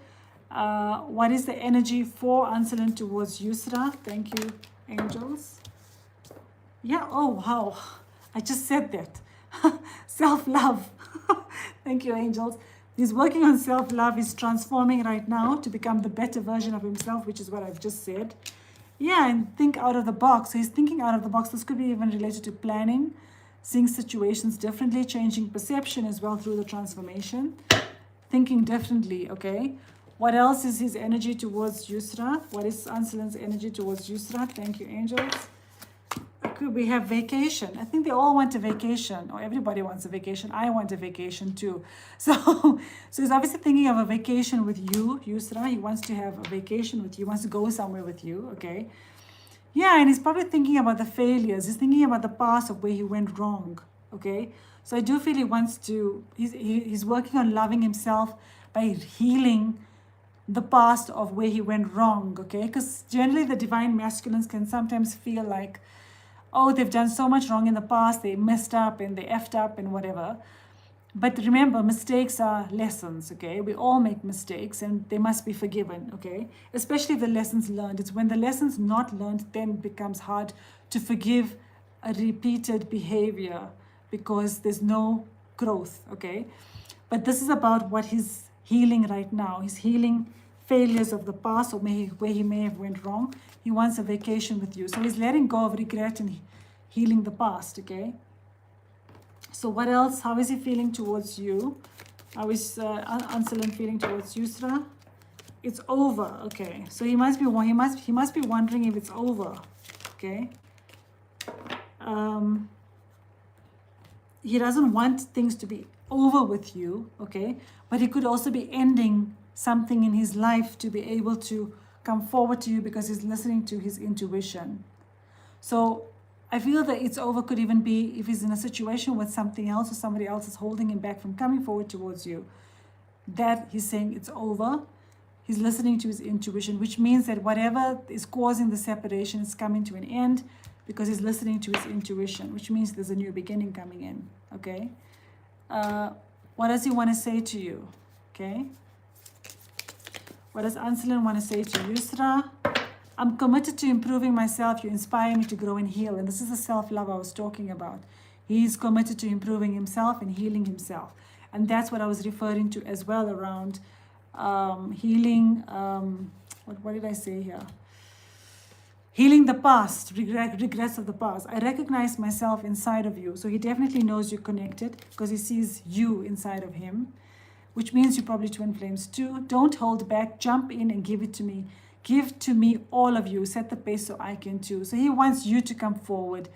What is the energy for Anselin towards Yusra? Thank you, angels. Yeah, oh, wow. I just said that. Self-love. Thank you, angels. He's working on self-love. He's transforming right now to become the better version of himself, which is what I've just said. Yeah, and think out of the box. So he's thinking out of the box. This could be even related to planning, seeing situations differently, changing perception as well through the transformation. Thinking differently, okay? What else is his energy towards Yusra? What is Anselin's energy towards Yusra? Thank you, angels. We have vacation. I think they all want a vacation, or everybody wants a vacation. I want a vacation too. So he's obviously thinking of a vacation with you, Yusra. He wants to have a vacation with you. He wants to go somewhere with you, okay? Yeah, and he's probably thinking about the failures. He's thinking about the past of where he went wrong, okay? So I do feel he wants to, he's working on loving himself by healing the past of where he went wrong, okay? Because generally the divine masculines can sometimes feel like, oh, they've done so much wrong in the past, they messed up and they effed up and whatever. But remember, mistakes are lessons, okay? We all make mistakes and they must be forgiven, okay? Especially the lessons learned. It's when the lessons not learned then becomes hard to forgive a repeated behavior because there's no growth, okay? But this is about what he's healing right now. He's healing failures of the past, or where he may have went wrong. He wants a vacation with you. So he's letting go of regret and healing the past, okay? So what else? How is he feeling towards you? How is Anselin feeling towards Yusra? It's over, okay. So he must be wondering if it's over, okay? He doesn't want things to be over with you, okay? But he could also be ending something in his life to be able to come forward to you because he's listening to his intuition. So I feel that it's over could even be if he's in a situation with something else or somebody else is holding him back from coming forward towards you. That he's saying it's over. He's listening to his intuition, which means that whatever is causing the separation is coming to an end because he's listening to his intuition, which means there's a new beginning coming in, okay? What does he want to say to you, okay? What does Anselin want to say to Yusra? I'm committed to improving myself. You inspire me to grow and heal. And this is the self-love I was talking about. He's committed to improving himself and healing himself. And that's what I was referring to as well around healing. What did I say here? Healing the past, regrets of the past. I recognize myself inside of you. So he definitely knows you're connected because he sees you inside of him, which means you're probably twin flames too. Don't hold back. Jump in and give it to me. Give to me, all of you. Set the pace so I can too. So he wants you to come forward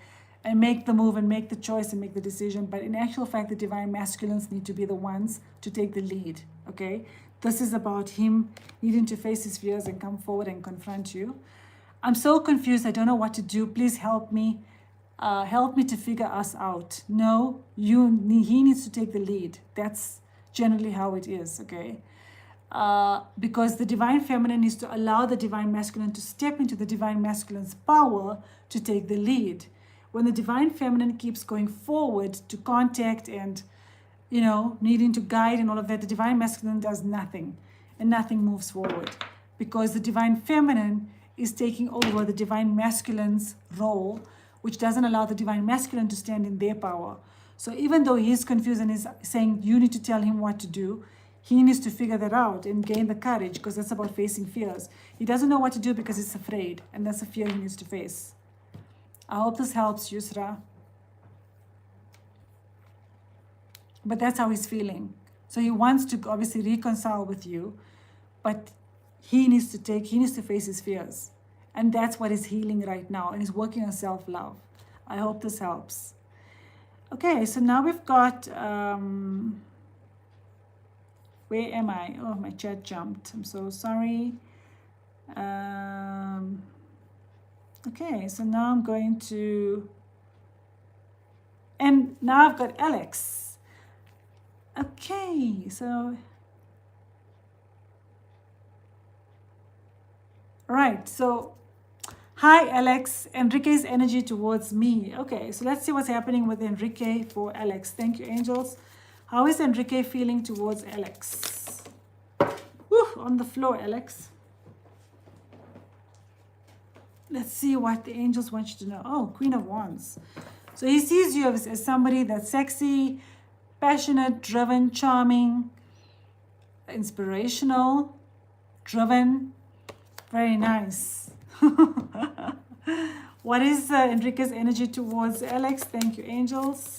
and make the move and make the choice and make the decision. But in actual fact, the divine masculines need to be the ones to take the lead, okay? This is about him needing to face his fears and come forward and confront you. I'm so confused. I don't know what to do. Please help me. Help me to figure us out. No, he needs to take the lead. That's generally how it is, okay? Because the divine feminine is to allow the divine masculine to step into the divine masculine's power to take the lead. When the divine feminine keeps going forward to contact and, needing to guide and all of that, the divine masculine does nothing and nothing moves forward because the divine feminine is taking over the divine masculine's role, which doesn't allow the divine masculine to stand in their power. So even though he's confused and is saying you need to tell him what to do, he needs to figure that out and gain the courage because that's about facing fears. He doesn't know what to do because he's afraid, and that's a fear he needs to face. I hope this helps, Yusra. But that's how he's feeling. So he wants to obviously reconcile with you, but he needs to face his fears. And that's what he's healing right now, and he's working on self-love. I hope this helps. Okay, so now we've got... where am I? Oh, my chat jumped. I'm so sorry. Okay, so now I'm going to... And now I've got Alex. Okay, so... Right, so... Hi, Alex. Enrique's energy towards me. Okay, so let's see what's happening with Enrique for Alex. Thank you, angels. How is Enrique feeling towards Alex? Woo, on the floor, Alex. Let's see what the angels want you to know. Oh, Queen of Wands. So he sees you as somebody that's sexy, passionate, driven, charming, inspirational, driven. Very nice. What is Enrique's energy towards Alex? Thank you, angels.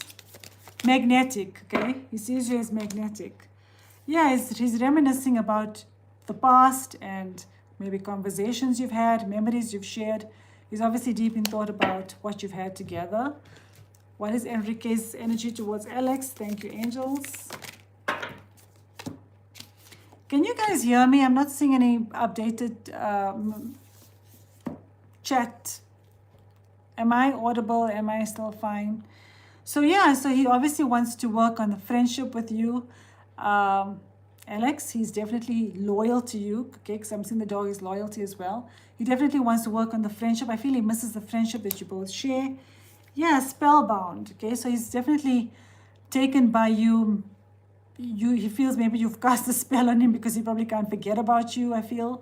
Magnetic, okay? He sees you as magnetic. Yeah, he's reminiscing about the past and maybe conversations you've had, memories you've shared. He's obviously deep in thought about what you've had together. What is Enrique's energy towards Alex? Thank you, angels. Can you guys hear me? I'm not seeing any updated chat. Am I audible? Am I still fine? So yeah, so he obviously wants to work on the friendship with you. Alex, he's definitely loyal to you, okay, because I'm seeing the dog is loyalty as well. He definitely wants to work on the friendship. I feel he misses the friendship that you both share. Yeah, spellbound, okay, so he's definitely taken by you. He feels maybe you've cast a spell on him because he probably can't forget about you, I feel.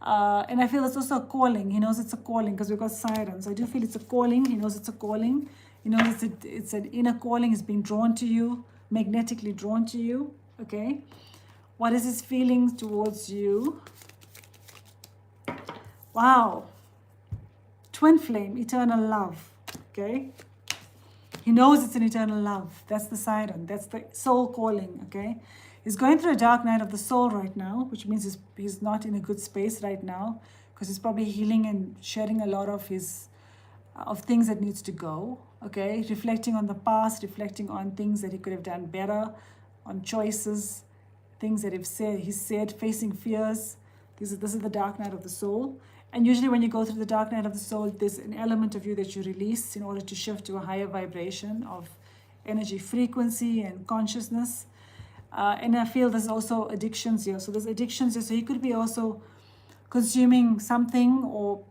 And I feel it's also a calling. He knows it's a calling because we've got sirens. I do feel it's a calling. He knows it's a calling. He knows it's an inner calling. He's being drawn to you, magnetically drawn to you. okay? What is his feelings towards you? Wow. Twin flame, eternal love, okay? He knows it's an eternal love. That's the siren. That's the soul calling, okay? He's going through a dark night of the soul right now, which means he's not in a good space right now because he's probably healing and shedding a lot of his of things that needs to go, okay? Reflecting on the past, reflecting on things that he could have done better, on choices, things that he's said, facing fears. This is the dark night of the soul. And usually when you go through the dark night of the soul, there's an element of you that you release in order to shift to a higher vibration of energy frequency and consciousness. And I feel there's also addictions here. So there's addictions here. So he could be also consuming something or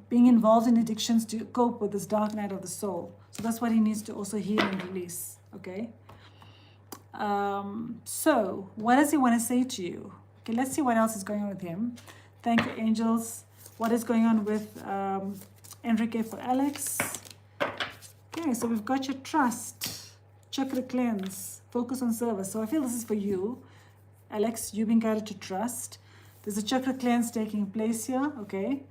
being involved in addictions to cope with this dark night of the soul. So that's what he needs to also heal and release, okay? So what does he want to say to you? Okay, let's see what else is going on with him. Thank you, angels. What is going on with Enrique for Alex? Okay, so we've got your trust, chakra cleanse, focus on service. So I feel this is for you, Alex. You've been guided to trust. There's a chakra cleanse taking place here, okay?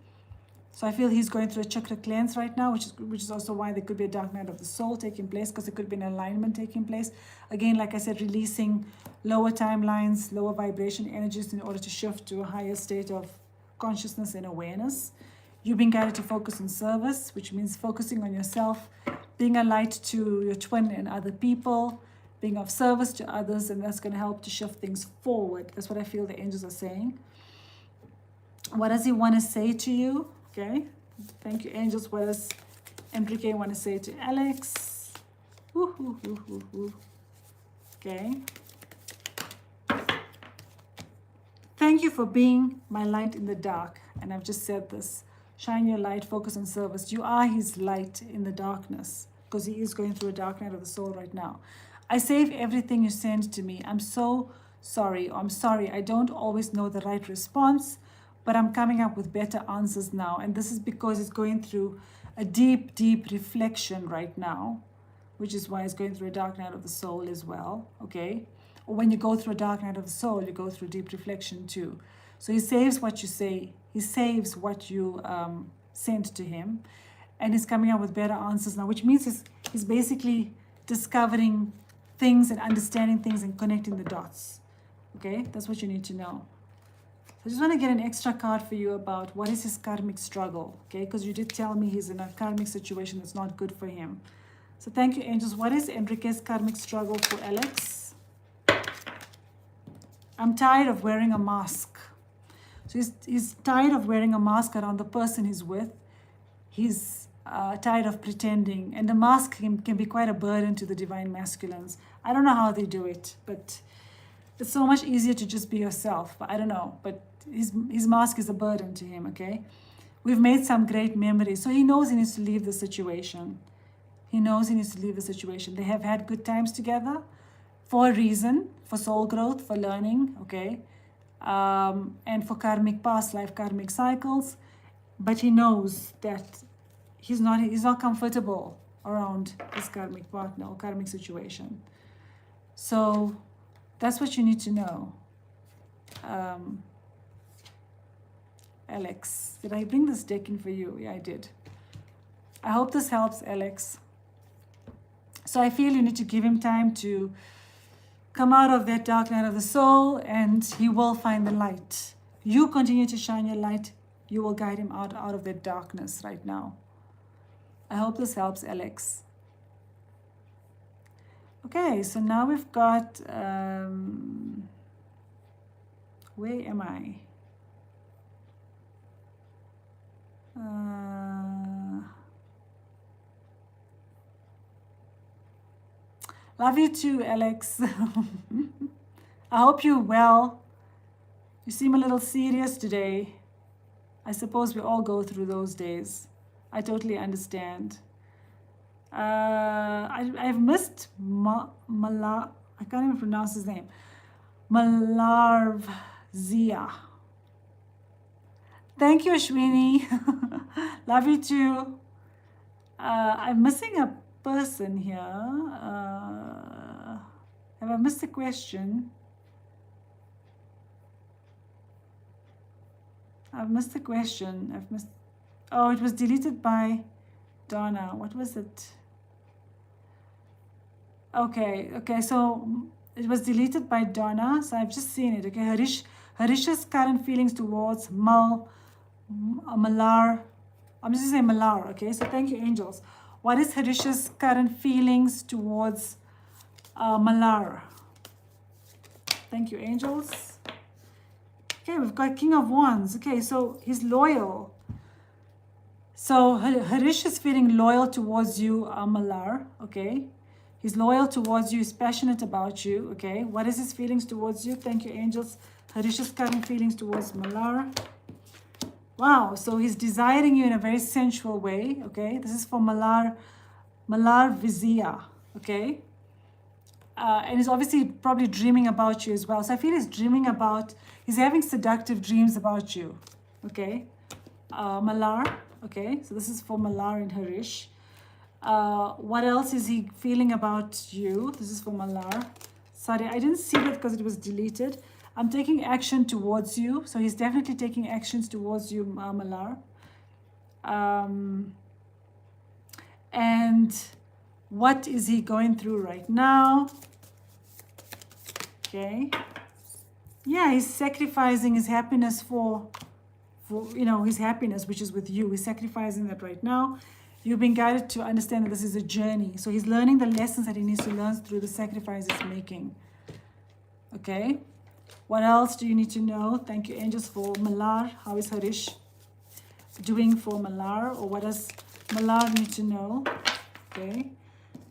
So I feel he's going through a chakra cleanse right now, which is also why there could be a dark night of the soul taking place, because there could be an alignment taking place. Again, like I said, releasing lower timelines, lower vibration energies in order to shift to a higher state of consciousness and awareness. You've been guided to focus on service, which means focusing on yourself, being a light to your twin and other people, being of service to others, and that's going to help to shift things forward. That's what I feel the angels are saying. What does he want to say to you? Okay, thank you, angels. What does Enrique want to say to Alex? Okay. Thank you for being my light in the dark. And I've just said this. Shine your light, focus on service. You are his light in the darkness because he is going through a dark night of the soul right now. I save everything you send to me. I'm so sorry. I'm sorry. I don't always know the right response, but I'm coming up with better answers now. And this is because he's going through a deep, deep reflection right now, which is why he's going through a dark night of the soul as well, okay? Or when you go through a dark night of the soul, you go through deep reflection too. So he saves what you say. He saves what you sent to him. And he's coming up with better answers now, which means he's basically discovering things and understanding things and connecting the dots. Okay, that's what you need to know. I just want to get an extra card for you about what is his karmic struggle, okay? Because you did tell me he's in a karmic situation that's not good for him. So thank you, angels. What is Enrique's karmic struggle for Alex? I'm tired of wearing a mask. So he's tired of wearing a mask around the person he's with. He's tired of pretending. And the mask can be quite a burden to the divine masculines. I don't know how they do it, but it's so much easier to just be yourself. But I don't know. But his mask is a burden to him, okay? We've made some great memories. So he knows he needs to leave the situation. He knows he needs to leave the situation. They have had good times together for a reason, for soul growth, for learning, okay? And for karmic past life, karmic cycles. But he knows that he's not comfortable around his karmic partner or karmic situation. So that's what you need to know. Alex, did I bring this deck in for you? Yeah, I did. I hope this helps, Alex. So I feel you need to give him time to come out of that dark night of the soul, and he will find the light. You continue to shine your light. You will guide him out of that darkness right now. I hope this helps, Alex. Okay, so now we've got, where am I? Love you too, Alex. I hope you're well. You seem a little serious today. I suppose we all go through those days. I totally understand. I've missed I can't even pronounce his name. Malarvzia. Thank you, Ashwini. Love you too. I'm missing a person here. Have I missed a question? I've missed the question. I've missed. Oh, it was deleted by Donna. What was it? Okay, so it was deleted by Donna, so I've just seen it. Okay, Harish's current feelings towards Malar. I'm just gonna say Malar. Okay, so thank you, angels. What is Harish's current feelings towards Malar? Thank you, angels. Okay, we've got King of Wands. Okay, so he's loyal. So Harish is feeling loyal towards you, Malar. Okay. He's loyal towards you, he's passionate about you, okay? What is his feelings towards you? Thank you, angels. Harish's current feelings towards Malar. Wow, so he's desiring you in a very sensual way, okay? This is for Malar Vizia, okay? And he's obviously probably dreaming about you as well. So I feel he's having seductive dreams about you, okay? Malar, okay? So this is for Malar and Harish. What else is he feeling about you? This is for Malar. Sorry, I didn't see that because it was deleted. I'm taking action towards you. So he's definitely taking actions towards you, Malar. And what is he going through right now? Okay. Yeah, he's sacrificing his happiness for his happiness, which is with you. He's sacrificing that right now. You've been guided to understand that this is a journey. So he's learning the lessons that he needs to learn through the sacrifice he's making. Okay. What else do you need to know? Thank you, angels, for Malar. How is Harish doing for Malar? Or what does Malar need to know? Okay.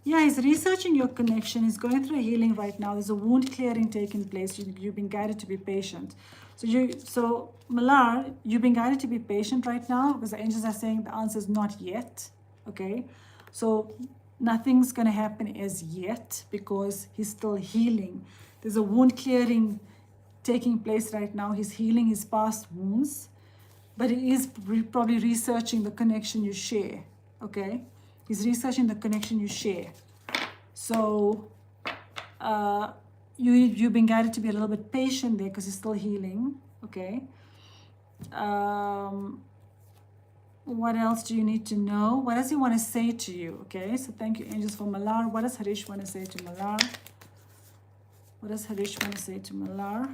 Yeah, he's researching your connection. He's going through a healing right now. There's a wound clearing taking place. You've been guided to be patient. So Malar, you've been guided to be patient right now because the angels are saying the answer is not yet. Okay, so nothing's going to happen as yet because he's still healing. There's a wound clearing taking place right now. He's healing his past wounds, but he is probably researching the connection you share. Okay, he's researching the connection you share. So you've been guided to be a little bit patient there because he's still healing. Okay. What else do you need to know? What does he want to say to you? Okay, so thank you, angels, for Malar. What does Harish want to say to Malar? What does Harish want to say to Malar?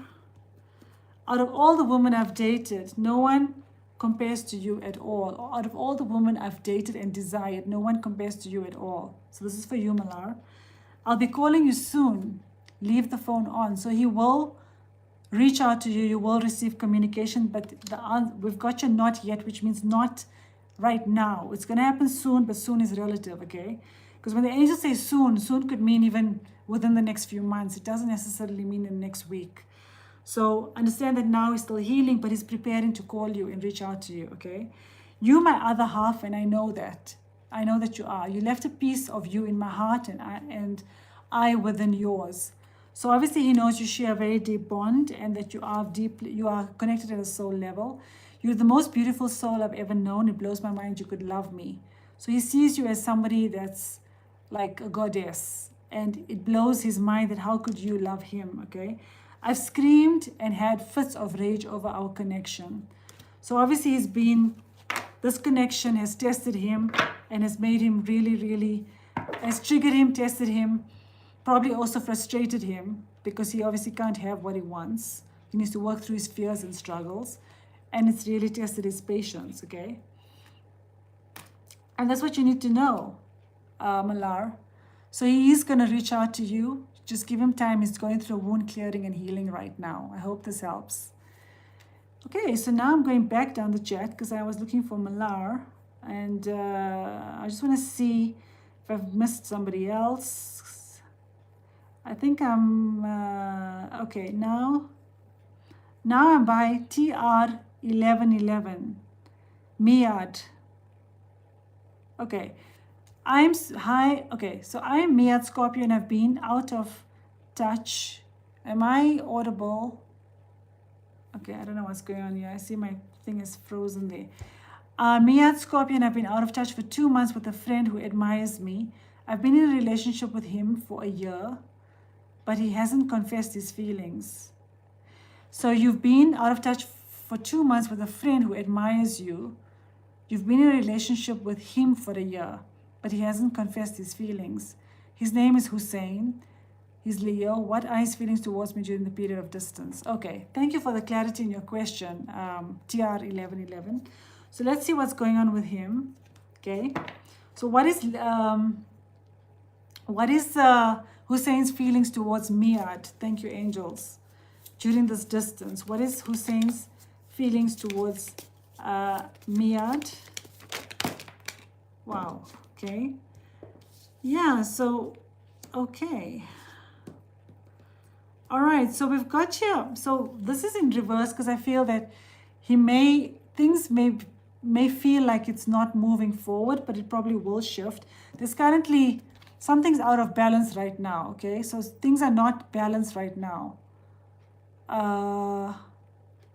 Out of all the women I've dated, no one compares to you at all. Out of all the women I've dated and desired, no one compares to you at all. So this is for you, Malar. I'll be calling you soon. Leave the phone on. So he will reach out to you. You will receive communication, but we've got your not yet, which means not right now. It's going to happen soon, but soon is relative, okay? Because when the angels say soon, soon could mean even within the next few months. It doesn't necessarily mean in the next week. So understand that now he's still healing, but he's preparing to call you and reach out to you, okay? You, my other half, and I know that. I know that you are. You left a piece of you in my heart and I within yours. So obviously he knows you share a very deep bond and that you are connected at a soul level. You're the most beautiful soul I've ever known. It blows my mind you could love me. So he sees you as somebody that's like a goddess, and it blows his mind that how could you love him, okay? I've screamed and had fits of rage over our connection. So obviously this connection has tested him and has made him really, has triggered him, tested him, probably also frustrated him because he obviously can't have what he wants. He needs to work through his fears and struggles, and it's really tested his patience, okay? And that's what you need to know, Malar. So he is going to reach out to you. Just give him time. He's going through wound clearing and healing right now. I hope this helps. Okay, so now I'm going back down the chat because I was looking for Malar, and I just want to see if I've missed somebody else. I think I'm okay. Now I'm by TR1111 Miad. Okay, hi. Okay, so I am Miad Scorpio and I've been out of touch. Am I audible? Okay, I don't know what's going on here. I see my thing is frozen there. Miad Scorpio and I've been out of touch for 2 months with a friend who admires me. I've been in a relationship with him for a year, but he hasn't confessed his feelings. So you've been out of touch for 2 months with a friend who admires you. You've been in a relationship with him for a year, but he hasn't confessed his feelings. His name is Hussein. He's Leo. What are his feelings towards me during the period of distance? Okay, thank you for the clarity in your question, TR1111. So let's see what's going on with him. Okay, so what is Hussein's feelings towards Miad? Thank you, angels. During this distance, what is Hussein's feelings towards Miad? Wow. Okay. Yeah. So, okay. All right. So we've got here. So this is in reverse because I feel that things may feel like it's not moving forward, but it probably will shift. There's currently something's out of balance right now. Okay. So things are not balanced right now.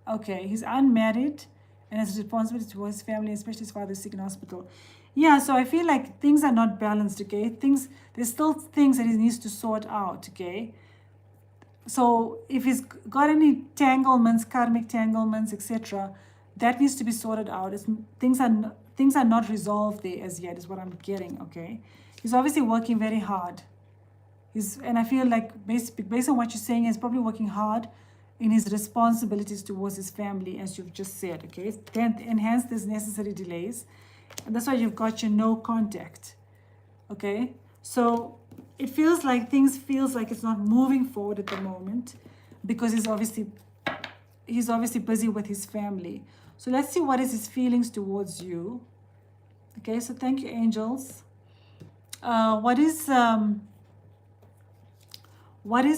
Okay, he's unmarried and has responsibility towards his family, especially his father is sick in hospital. Yeah, so I feel like things are not balanced, okay? There's still things that he needs to sort out, okay? So if he's got any entanglements, karmic entanglements, etc., that needs to be sorted out. Things are not resolved there as yet, is what I'm getting, okay? He's obviously working very hard. And I feel like based on what you're saying, he's probably working hard in his responsibilities towards his family, as you've just said, okay? And hence there's necessary delays. And that's why you've got your no contact, okay? So it feels like it's not moving forward at the moment because he's obviously busy with his family. So let's see what is his feelings towards you. Okay, so thank you, angels. What is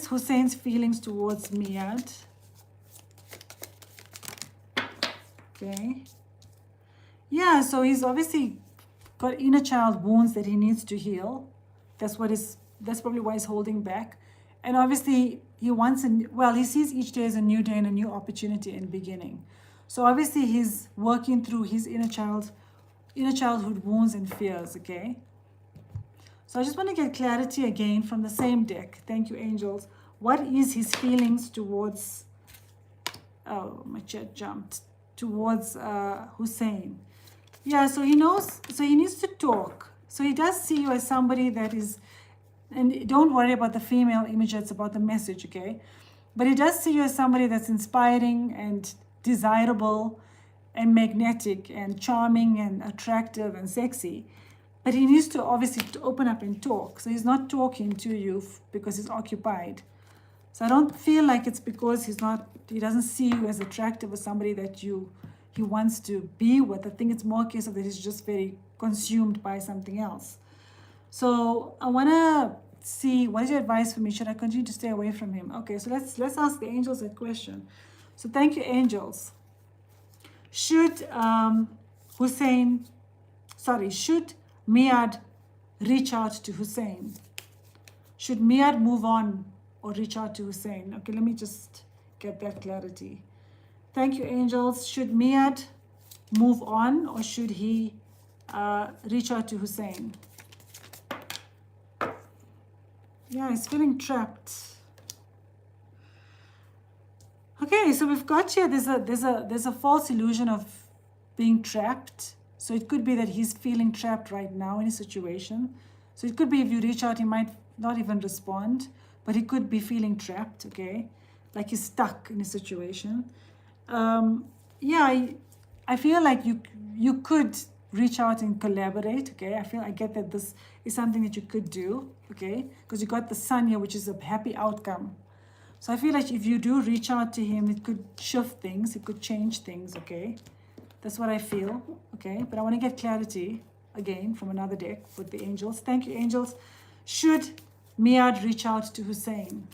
Hussein's feelings towards Miad? Okay. Yeah, so he's obviously got inner child wounds that he needs to heal. That's probably why he's holding back. And obviously he sees each day as a new day and a new opportunity and beginning. So obviously he's working through his inner childhood wounds and fears, okay? So I just want to get clarity again from the same deck. Thank you, angels. What is his feelings towards, oh, my chat jumped, towards Hussein? Yeah, so he knows, so he needs to talk. So he does see you as somebody that is, and don't worry about the female image, it's about the message, okay? But he does see you as somebody that's inspiring and desirable and magnetic and charming and attractive and sexy. But he needs to obviously open up and talk. So he's not talking to you because he's occupied. So I don't feel like it's because he doesn't see you as attractive as somebody that he wants to be with. I think it's more a case of that he's just very consumed by something else. So I want to see, what is your advice for me? Should I continue to stay away from him? Okay, so let's ask the angels that question. So thank you, angels. Should Miad reach out to Hussein? Should Miad move on or reach out to Hussein? Okay, let me just get that clarity. Thank you, angels. Should Miad move on or should he reach out to Hussein? Yeah, he's feeling trapped. Okay, so we've got here, there's a false illusion of being trapped. So it could be that he's feeling trapped right now in a situation. So it could be if you reach out, he might not even respond, but he could be feeling trapped, okay? Like he's stuck in a situation. Yeah, I feel like you could reach out and collaborate, okay? I get that this is something that you could do, okay? Because you got the sun here, which is a happy outcome. So I feel like if you do reach out to him, it could shift things, it could change things, okay? That's what I feel, okay? But I want to get clarity again from another deck with the angels. Thank you, angels. Should Miad reach out to Hussein?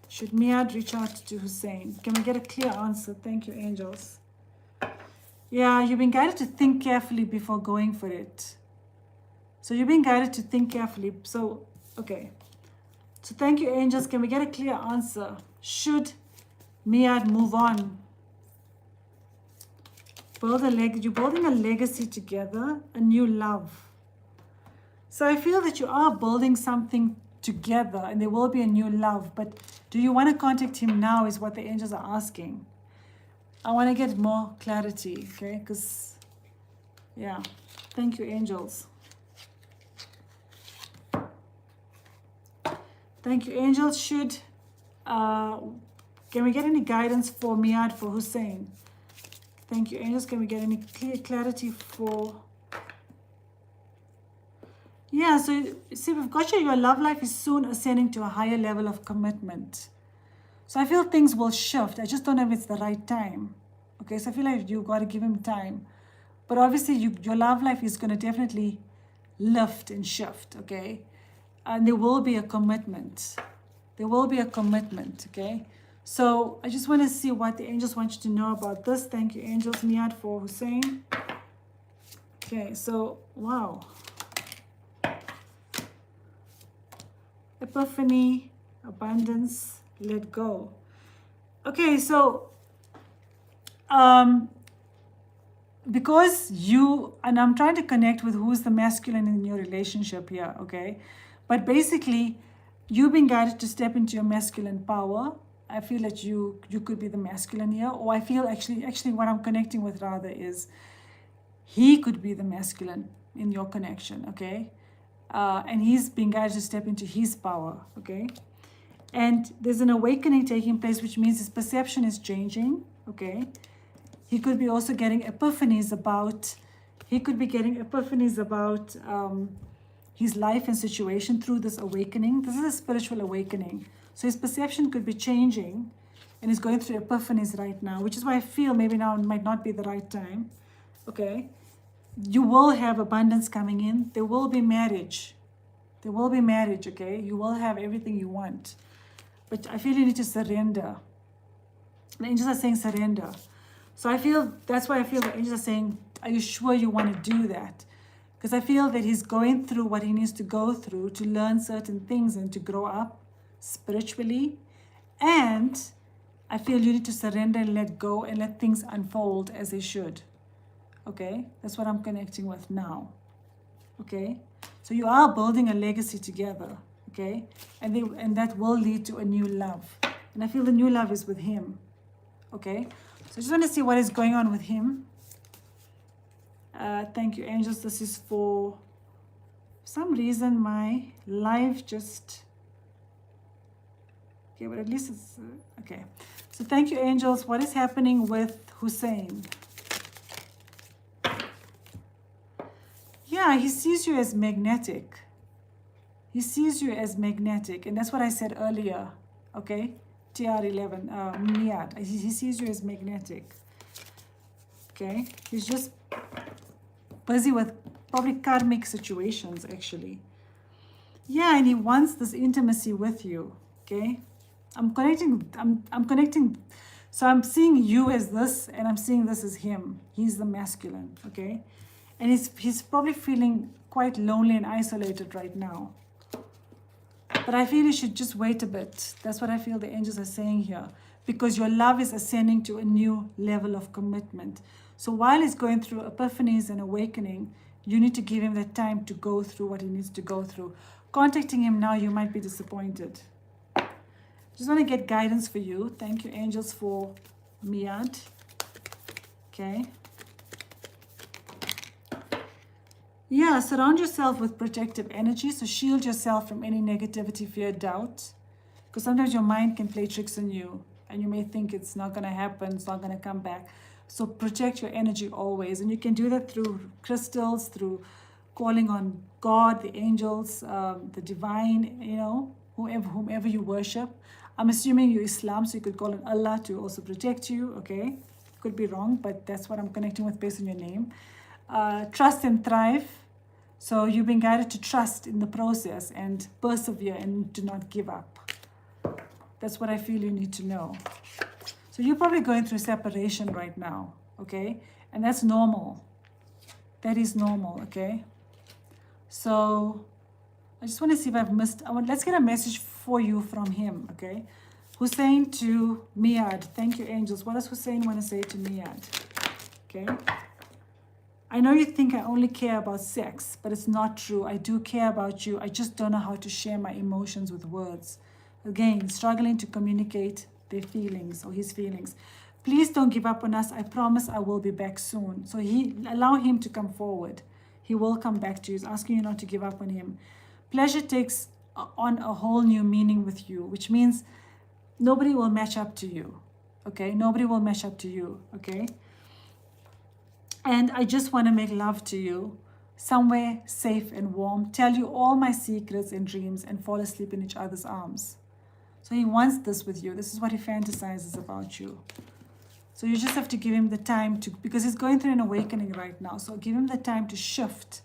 Should Miad reach out to Hussein? Can we get a clear answer? Thank you, angels. Yeah, you've been guided to think carefully before going for it. So you've been guided to think carefully. So, okay. So thank you, angels. Can we get a clear answer? Should Miad move on? You're building a legacy together, a new love. So I feel that you are building something together and there will be a new love. But do you want to contact him now is what the angels are asking. I want to get more clarity, okay? Because, yeah. Thank you, angels. Thank you, angels. Can we get any guidance for Miyad, for Hussein? Thank you, angels. Can we get any clarity for... Yeah, so see, we've got you. Your love life is soon ascending to a higher level of commitment. So I feel things will shift. I just don't know if it's the right time. Okay, so I feel like you've got to give him time. But obviously, your love life is going to definitely lift and shift, okay? And there will be a commitment. There will be a commitment, okay? So I just want to see what the angels want you to know about this. Thank you, angels. Miyad, for Hussein. Okay, so, wow. Epiphany, abundance, let go. Okay, so because you, and I'm trying to connect with who's the masculine in your relationship here, okay? But basically, you've been guided to step into your masculine power. I feel that you could be the masculine here, or I feel actually what I'm connecting with rather is he could be the masculine in your connection, okay? And he's being guided to step into his power, okay? And there's an awakening taking place, which means his perception is changing, okay? He could be also getting epiphanies about, his life and situation through this awakening. This is a spiritual awakening. So his perception could be changing, and he's going through epiphanies right now, which is why I feel maybe now might not be the right time, okay? You will have abundance coming in. There will be marriage. There will be marriage, okay? You will have everything you want. But I feel you need to surrender. The angels are saying surrender. So I feel, that's why I feel the angels are saying, are you sure you want to do that? Because I feel that he's going through what he needs to go through to learn certain things and to grow up spiritually. And I feel you need to surrender and let go and let things unfold as they should. Okay, that's what I'm connecting with now. Okay, so you are building a legacy together. Okay, and that will lead to a new love. And I feel the new love is with him. Okay, so I just want to see what is going on with him. Thank you, angels. This is for some reason my life just... Okay, but at least it's... okay, so thank you, angels. What is happening with Hussein? Yeah, he sees you as magnetic. He sees you as magnetic. And that's what I said earlier. Okay? TR11, Miyad. He sees you as magnetic. Okay? He's just busy with probably karmic situations, actually. Yeah, and he wants this intimacy with you. Okay? I'm connecting. So I'm seeing you as this, and I'm seeing this as him. He's the masculine. Okay? And he's probably feeling quite lonely and isolated right now. But I feel you should just wait a bit. That's what I feel the angels are saying here. Because your love is ascending to a new level of commitment. So while he's going through epiphanies and awakening, you need to give him that time to go through what he needs to go through. Contacting him now, you might be disappointed. Just want to get guidance for you. Thank you, angels, for Miyad. Okay. Yeah, surround yourself with protective energy. So shield yourself from any negativity, fear, doubt. Because sometimes your mind can play tricks on you. And you may think it's not going to happen, it's not going to come back. So protect your energy always. And you can do that through crystals, through calling on God, the angels, the divine, you know, whomever you worship. I'm assuming you're Islam, so you could call on Allah to also protect you, okay? Could be wrong, but that's what I'm connecting with based on your name. Trust and thrive. So you've been guided to trust in the process and persevere and do not give up. That's what I feel you need to know. So you're probably going through separation right now, okay? And that's normal. That is normal, okay? So I just want to see if I've missed... let's get a message for you from him, okay? Hussein to Miyad. Thank you, angels. What does Hussein want to say to Miyad? Okay? I know you think I only care about sex, but it's not true. I do care about you. I just don't know how to share my emotions with words. Again, struggling to communicate their feelings or his feelings. Please don't give up on us. I promise I will be back soon. So allow him to come forward. He will come back to you. He's asking you not to give up on him. Pleasure takes on a whole new meaning with you, which means nobody will match up to you. Okay? Nobody will match up to you. Okay? And I just want to make love to you, somewhere safe and warm, tell you all my secrets and dreams, and fall asleep in each other's arms. So he wants this with you. This is what he fantasizes about you. So you just have to give him the time to, because he's going through an awakening right now. So give him the time to shift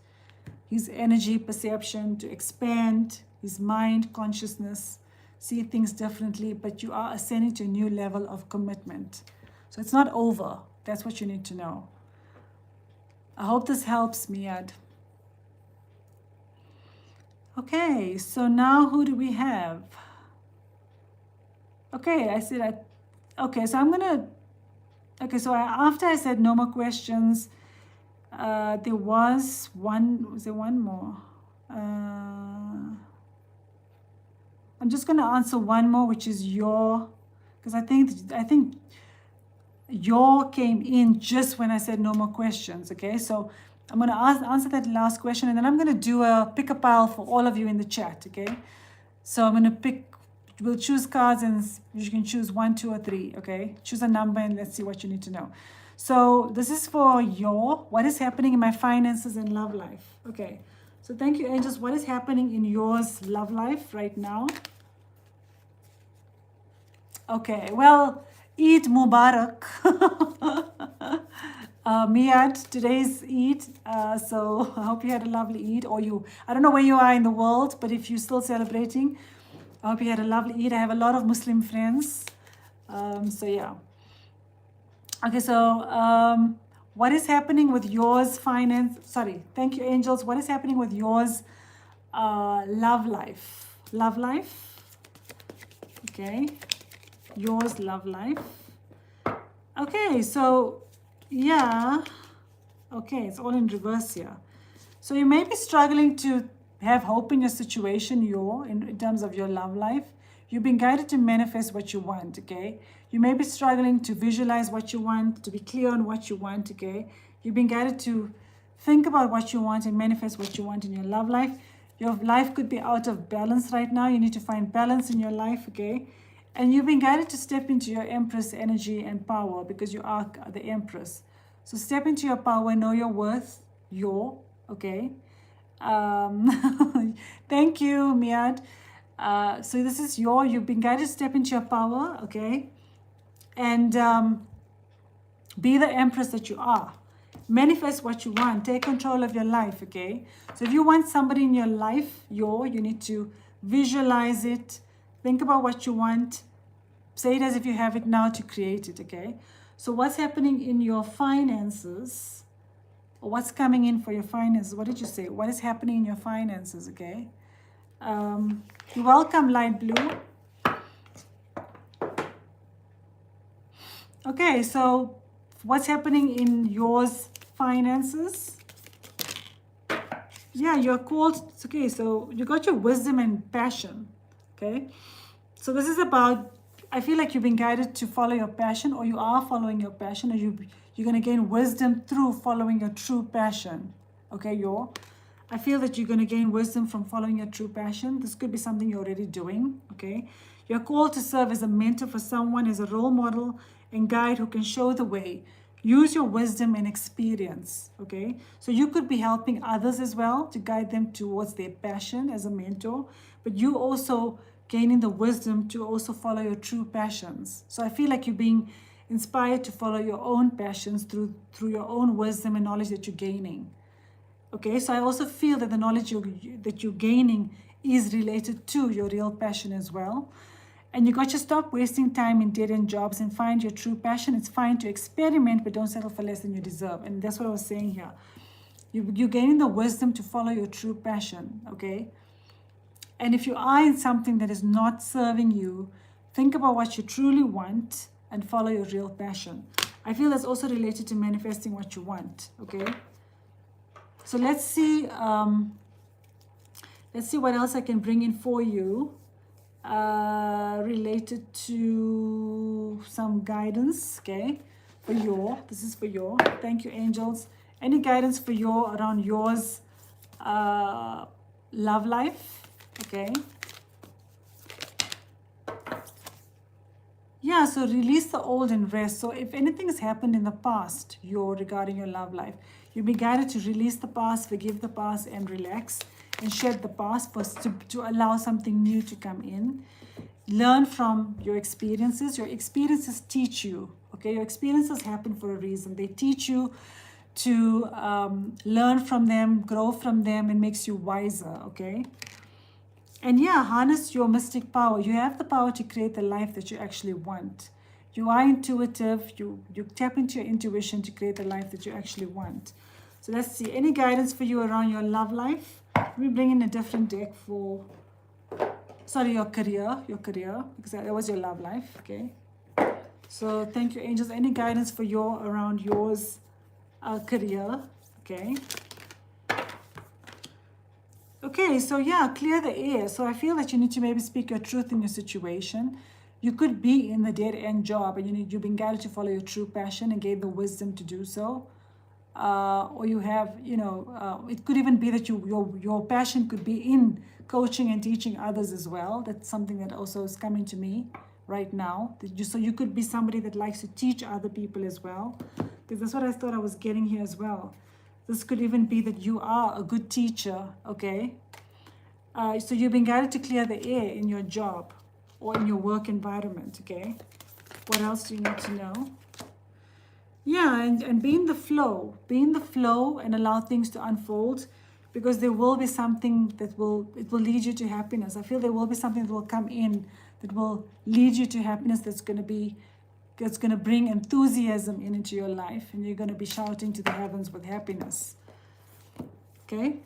his energy, perception, to expand his mind, consciousness, see things differently, but you are ascending to a new level of commitment. So it's not over. That's what you need to know. I hope this helps, Miad. Okay, so now who do we have? Okay, I said okay, so I'm gonna, okay, so after I said no more questions, there was there one more? I'm just gonna answer one more, which is your, because I think your came in just when I said no more questions. Okay, so I'm going to answer that last question, and then I'm going to do a pick a pile for all of you in the chat. Okay, so I'm going to we'll choose cards, and you can choose 1, 2, or 3. Okay, choose a number and let's see what you need to know. So this is for what is happening in my finances and love life. Okay, so thank you, angels. What is happening in yours love life right now? Okay, well, Eid Mubarak. Miad, today's Eid. So I hope you had a lovely Eid, or I don't know where you are in the world, but if you're still celebrating, I hope you had a lovely Eid. I have a lot of Muslim friends. So yeah. Okay, so what is happening with yours thank you, angels. What is happening with yours love life? Love life. Okay. Yours love life. Okay, so yeah. Okay, it's all in reverse here. So you may be struggling to have hope in your situation, in terms of your love life. You've been guided to manifest what you want, okay? You may be struggling to visualize what you want, to be clear on what you want, okay? You've been guided to think about what you want and manifest what you want in your love life. Your life could be out of balance right now. You need to find balance in your life, okay? And you've been guided to step into your Empress energy and power, because you are the Empress. So step into your power, know your worth, okay? Thank you, Miad. So this is you've been guided to step into your power, okay? And be the Empress that you are. Manifest what you want. Take control of your life, okay? So if you want somebody in your life, you need to visualize it. Think about what you want. Say it as if you have it now to create it, okay? So what's happening in your finances, or what's coming in for your finances? What did you say? What is happening in your finances, okay? You're welcome, light blue. Okay, so what's happening in yours finances? Yeah, you're called, okay, so you got your wisdom and passion. Okay, so this is about, I feel like you've been guided to follow your passion, or you are following your passion, or you're going to gain wisdom through following your true passion. Okay, I feel that you're going to gain wisdom from following your true passion. This could be something you're already doing. Okay, you're called to serve as a mentor for someone, as a role model and guide who can show the way. Use your wisdom and experience. Okay, so you could be helping others as well to guide them towards their passion as a mentor, but you also gaining the wisdom to also follow your true passions. So I feel like you're being inspired to follow your own passions through your own wisdom and knowledge that you're gaining. Okay, so I also feel that the knowledge that you're gaining is related to your real passion as well. And you got to stop wasting time in dead-end jobs and find your true passion. It's fine to experiment, but don't settle for less than you deserve. And that's what I was saying here. You're gaining the wisdom to follow your true passion, okay? And if you are in something that is not serving you, think about what you truly want and follow your real passion. I feel that's also related to manifesting what you want, okay? So let's see what else I can bring in for you. related to some guidance, okay, for your, this is for your, thank you angels, any guidance for your, around yours love life, okay. Yeah, so release the old and rest. So if anything has happened in the past, regarding your love life, you'll be guided to release the past, forgive the past, and relax and shed the past to allow something new to come in. Learn from your experiences. Your experiences teach you, okay? Your experiences happen for a reason. They teach you to learn from them, grow from them, and makes you wiser, okay? And yeah, harness your mystic power. You have the power to create the life that you actually want. You are intuitive. You tap into your intuition to create the life that you actually want. So let's see. Any guidance for you around your love life? Let me bring in a different deck for, sorry, your career, because that was your love life, okay? So thank you, angels. Any guidance for around yours career, okay? Okay, so yeah, clear the air. So I feel that you need to maybe speak your truth in your situation. You could be in the dead-end job and you've been guided to follow your true passion and gain the wisdom to do so. Or you have, it could even be that your passion could be in coaching and teaching others as well. That's something that also is coming to me right now. So you could be somebody that likes to teach other people as well. Because that's what I thought I was getting here as well. This could even be that you are a good teacher, okay? So you've been guided to clear the air in your job or in your work environment, okay? What else do you need to know? Yeah, and be in the flow. Be in the flow and allow things to unfold, because there will be something that will lead you to happiness. I feel there will be something that will come in that will lead you to happiness, that's going to bring enthusiasm into your life, and you're going to be shouting to the heavens with happiness. Okay?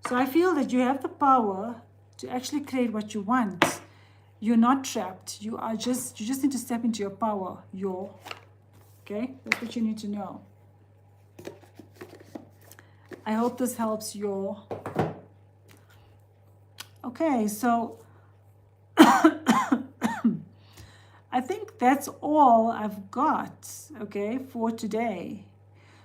So I feel that you have the power to actually create what you want. You're not trapped. You just need to step into your power. Okay? That's what you need to know. I hope this helps your... Okay, so I think that's all I've got, okay, for today.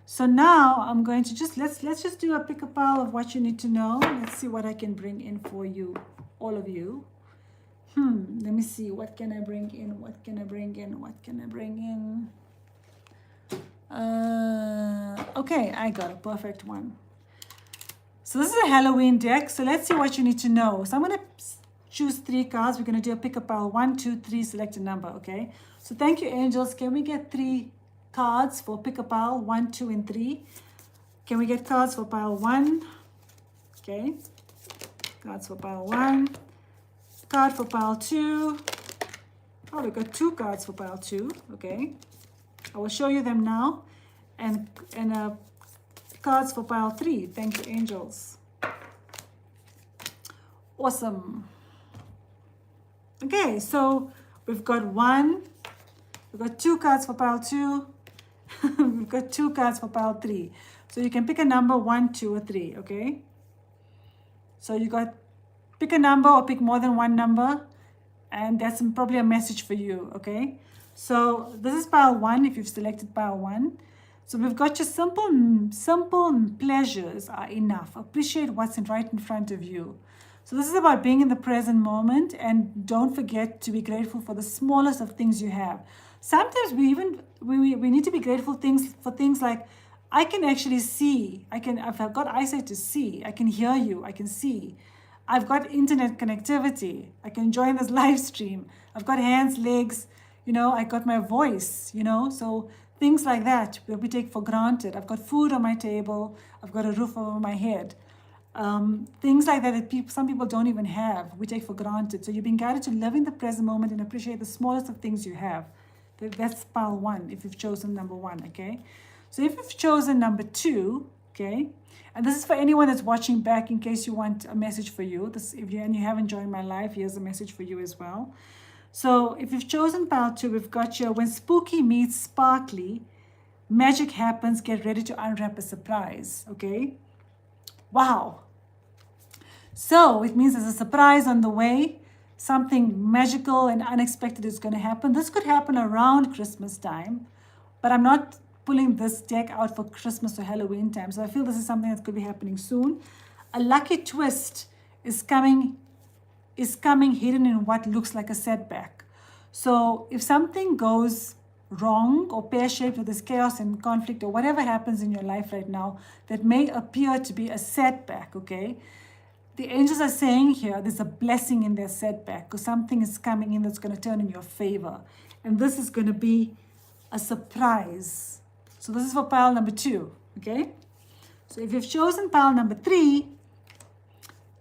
So now I'm going to let's just do a pick a pile of what you need to know. Let's see what I can bring in for you, all of you. Let me see, what can I bring in? What can I bring in? What can I bring in? Okay, I got a perfect one. So this is a Halloween deck. So let's see what you need to know. So I'm going to choose 3 cards. We're going to do a pick a pile. 1, 2, 3, select a number, okay? So thank you, angels. Can we get 3 cards for pick a pile? 1, 2, and 3. Can we get cards for pile 1? Okay. Cards for pile 1. Card for pile 2. Oh, we got 2 cards for pile 2. Okay. I will show you them now. And cards for pile 3. Thank you, angels. Awesome. Okay, so we've got 1. We've got 2 cards for pile 2. We've got 2 cards for pile 3. So you can pick a number 1, 2, or 3, okay? So you got pick a number or pick more than one number, and that's probably a message for you, okay? So this is pile 1 if you've selected pile 1. So we've got your simple pleasures are enough. Appreciate what's right in front of you. So this is about being in the present moment, and don't forget to be grateful for the smallest of things you have. Sometimes we need to be grateful for things like, I can actually see. I've got eyesight to see. I can hear you. I can see. I've got internet connectivity. I can join this live stream. I've got hands, legs, I got my voice, so things like that we take for granted. I've got food on my table. I've got a roof over my head. Things like that some people don't even have, we take for granted. So you've been guided to live in the present moment and appreciate the smallest of things you have. That's pile 1 if you've chosen number 1, okay? So if you've chosen number 2, okay, and this is for anyone that's watching back in case you want a message for you. And you haven't joined my live, here's a message for you as well. So if you've chosen pile 2, we've got your when spooky meets sparkly, magic happens, get ready to unwrap a surprise, okay? Wow. So it means there's a surprise on the way. something magical and unexpected is going to happen. This could happen around Christmas time, but I'm not pulling this deck out for Christmas or Halloween time. So I feel this is something that could be happening soon. A lucky twist is coming hidden in what looks like a setback. So if something goes wrong or pear-shaped, or there's chaos and conflict or whatever happens in your life right now that may appear to be a setback, okay? The angels are saying here there's a blessing in their setback, because something is coming in that's going to turn in your favor. And this is going to be a surprise. So this is for pile number 2, okay? So if you've chosen pile number 3,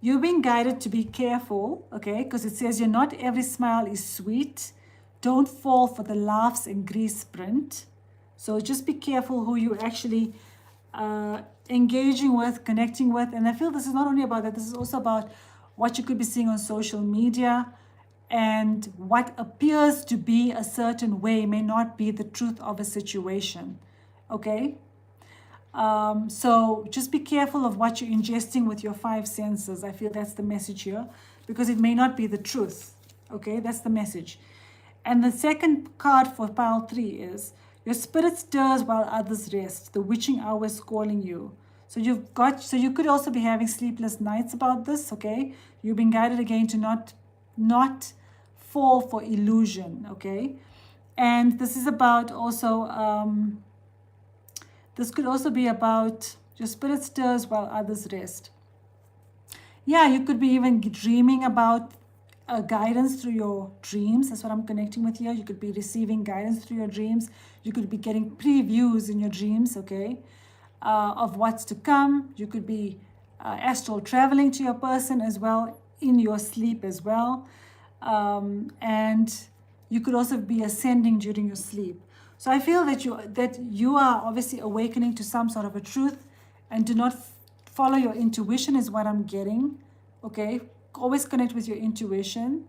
you're being guided to be careful, okay? Because it says not every smile is sweet. Don't fall for the laughs and grease sprint. So just be careful who you actually engaging with, connecting with. And I feel this is not only about that, this is also about what you could be seeing on social media, and what appears to be a certain way may not be the truth of a situation, okay? So just be careful of what you're ingesting with your 5 senses. I feel that's the message here, because it may not be the truth, okay? That's the message. And the second card for pile 3 is, your spirit stirs while others rest. The witching hour is calling you. So you could also be having sleepless nights about this, okay? You've been guided again to not fall for illusion, okay? And this is about also, this could also be about your spirit stirs while others rest. Yeah, you could be even dreaming about guidance through your dreams. That's what I'm connecting with here. You could be receiving guidance through your dreams. You could be getting previews in your dreams, okay, of what's to come. You could be astral traveling to your person as well, in your sleep as well. And you could also be ascending during your sleep. So I feel that you are obviously awakening to some sort of a truth, and do not follow your intuition is what I'm getting, okay? Always connect with your intuition.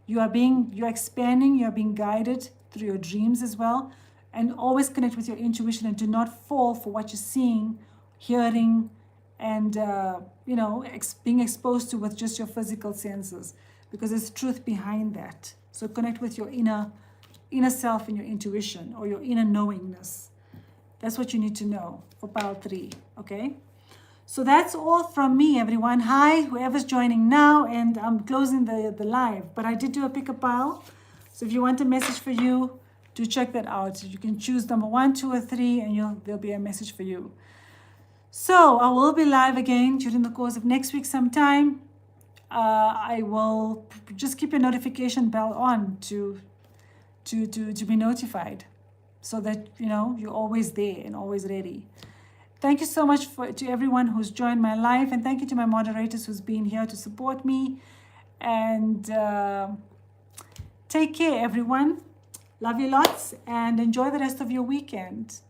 You're expanding, you're being guided through your dreams as well. And always connect with your intuition, and do not fall for what you're seeing, hearing, and being exposed to with just your physical senses, because there's truth behind that. So connect with your inner self and your intuition, or your inner knowingness. That's what you need to know for pile 3, okay? So that's all from me, everyone. Hi, whoever's joining now, and I'm closing the live, but I did do a pick a pile. So if you want a message for you, do check that out. You can choose number 1, 2, or 3, and there'll be a message for you. So I will be live again during the course of next week sometime. I will just keep your notification bell on to be notified, so that you're always there and always ready. Thank you so much to everyone who's joined my live, and thank you to my moderators who's been here to support me. And take care, everyone. Love you lots, and enjoy the rest of your weekend.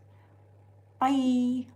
Bye.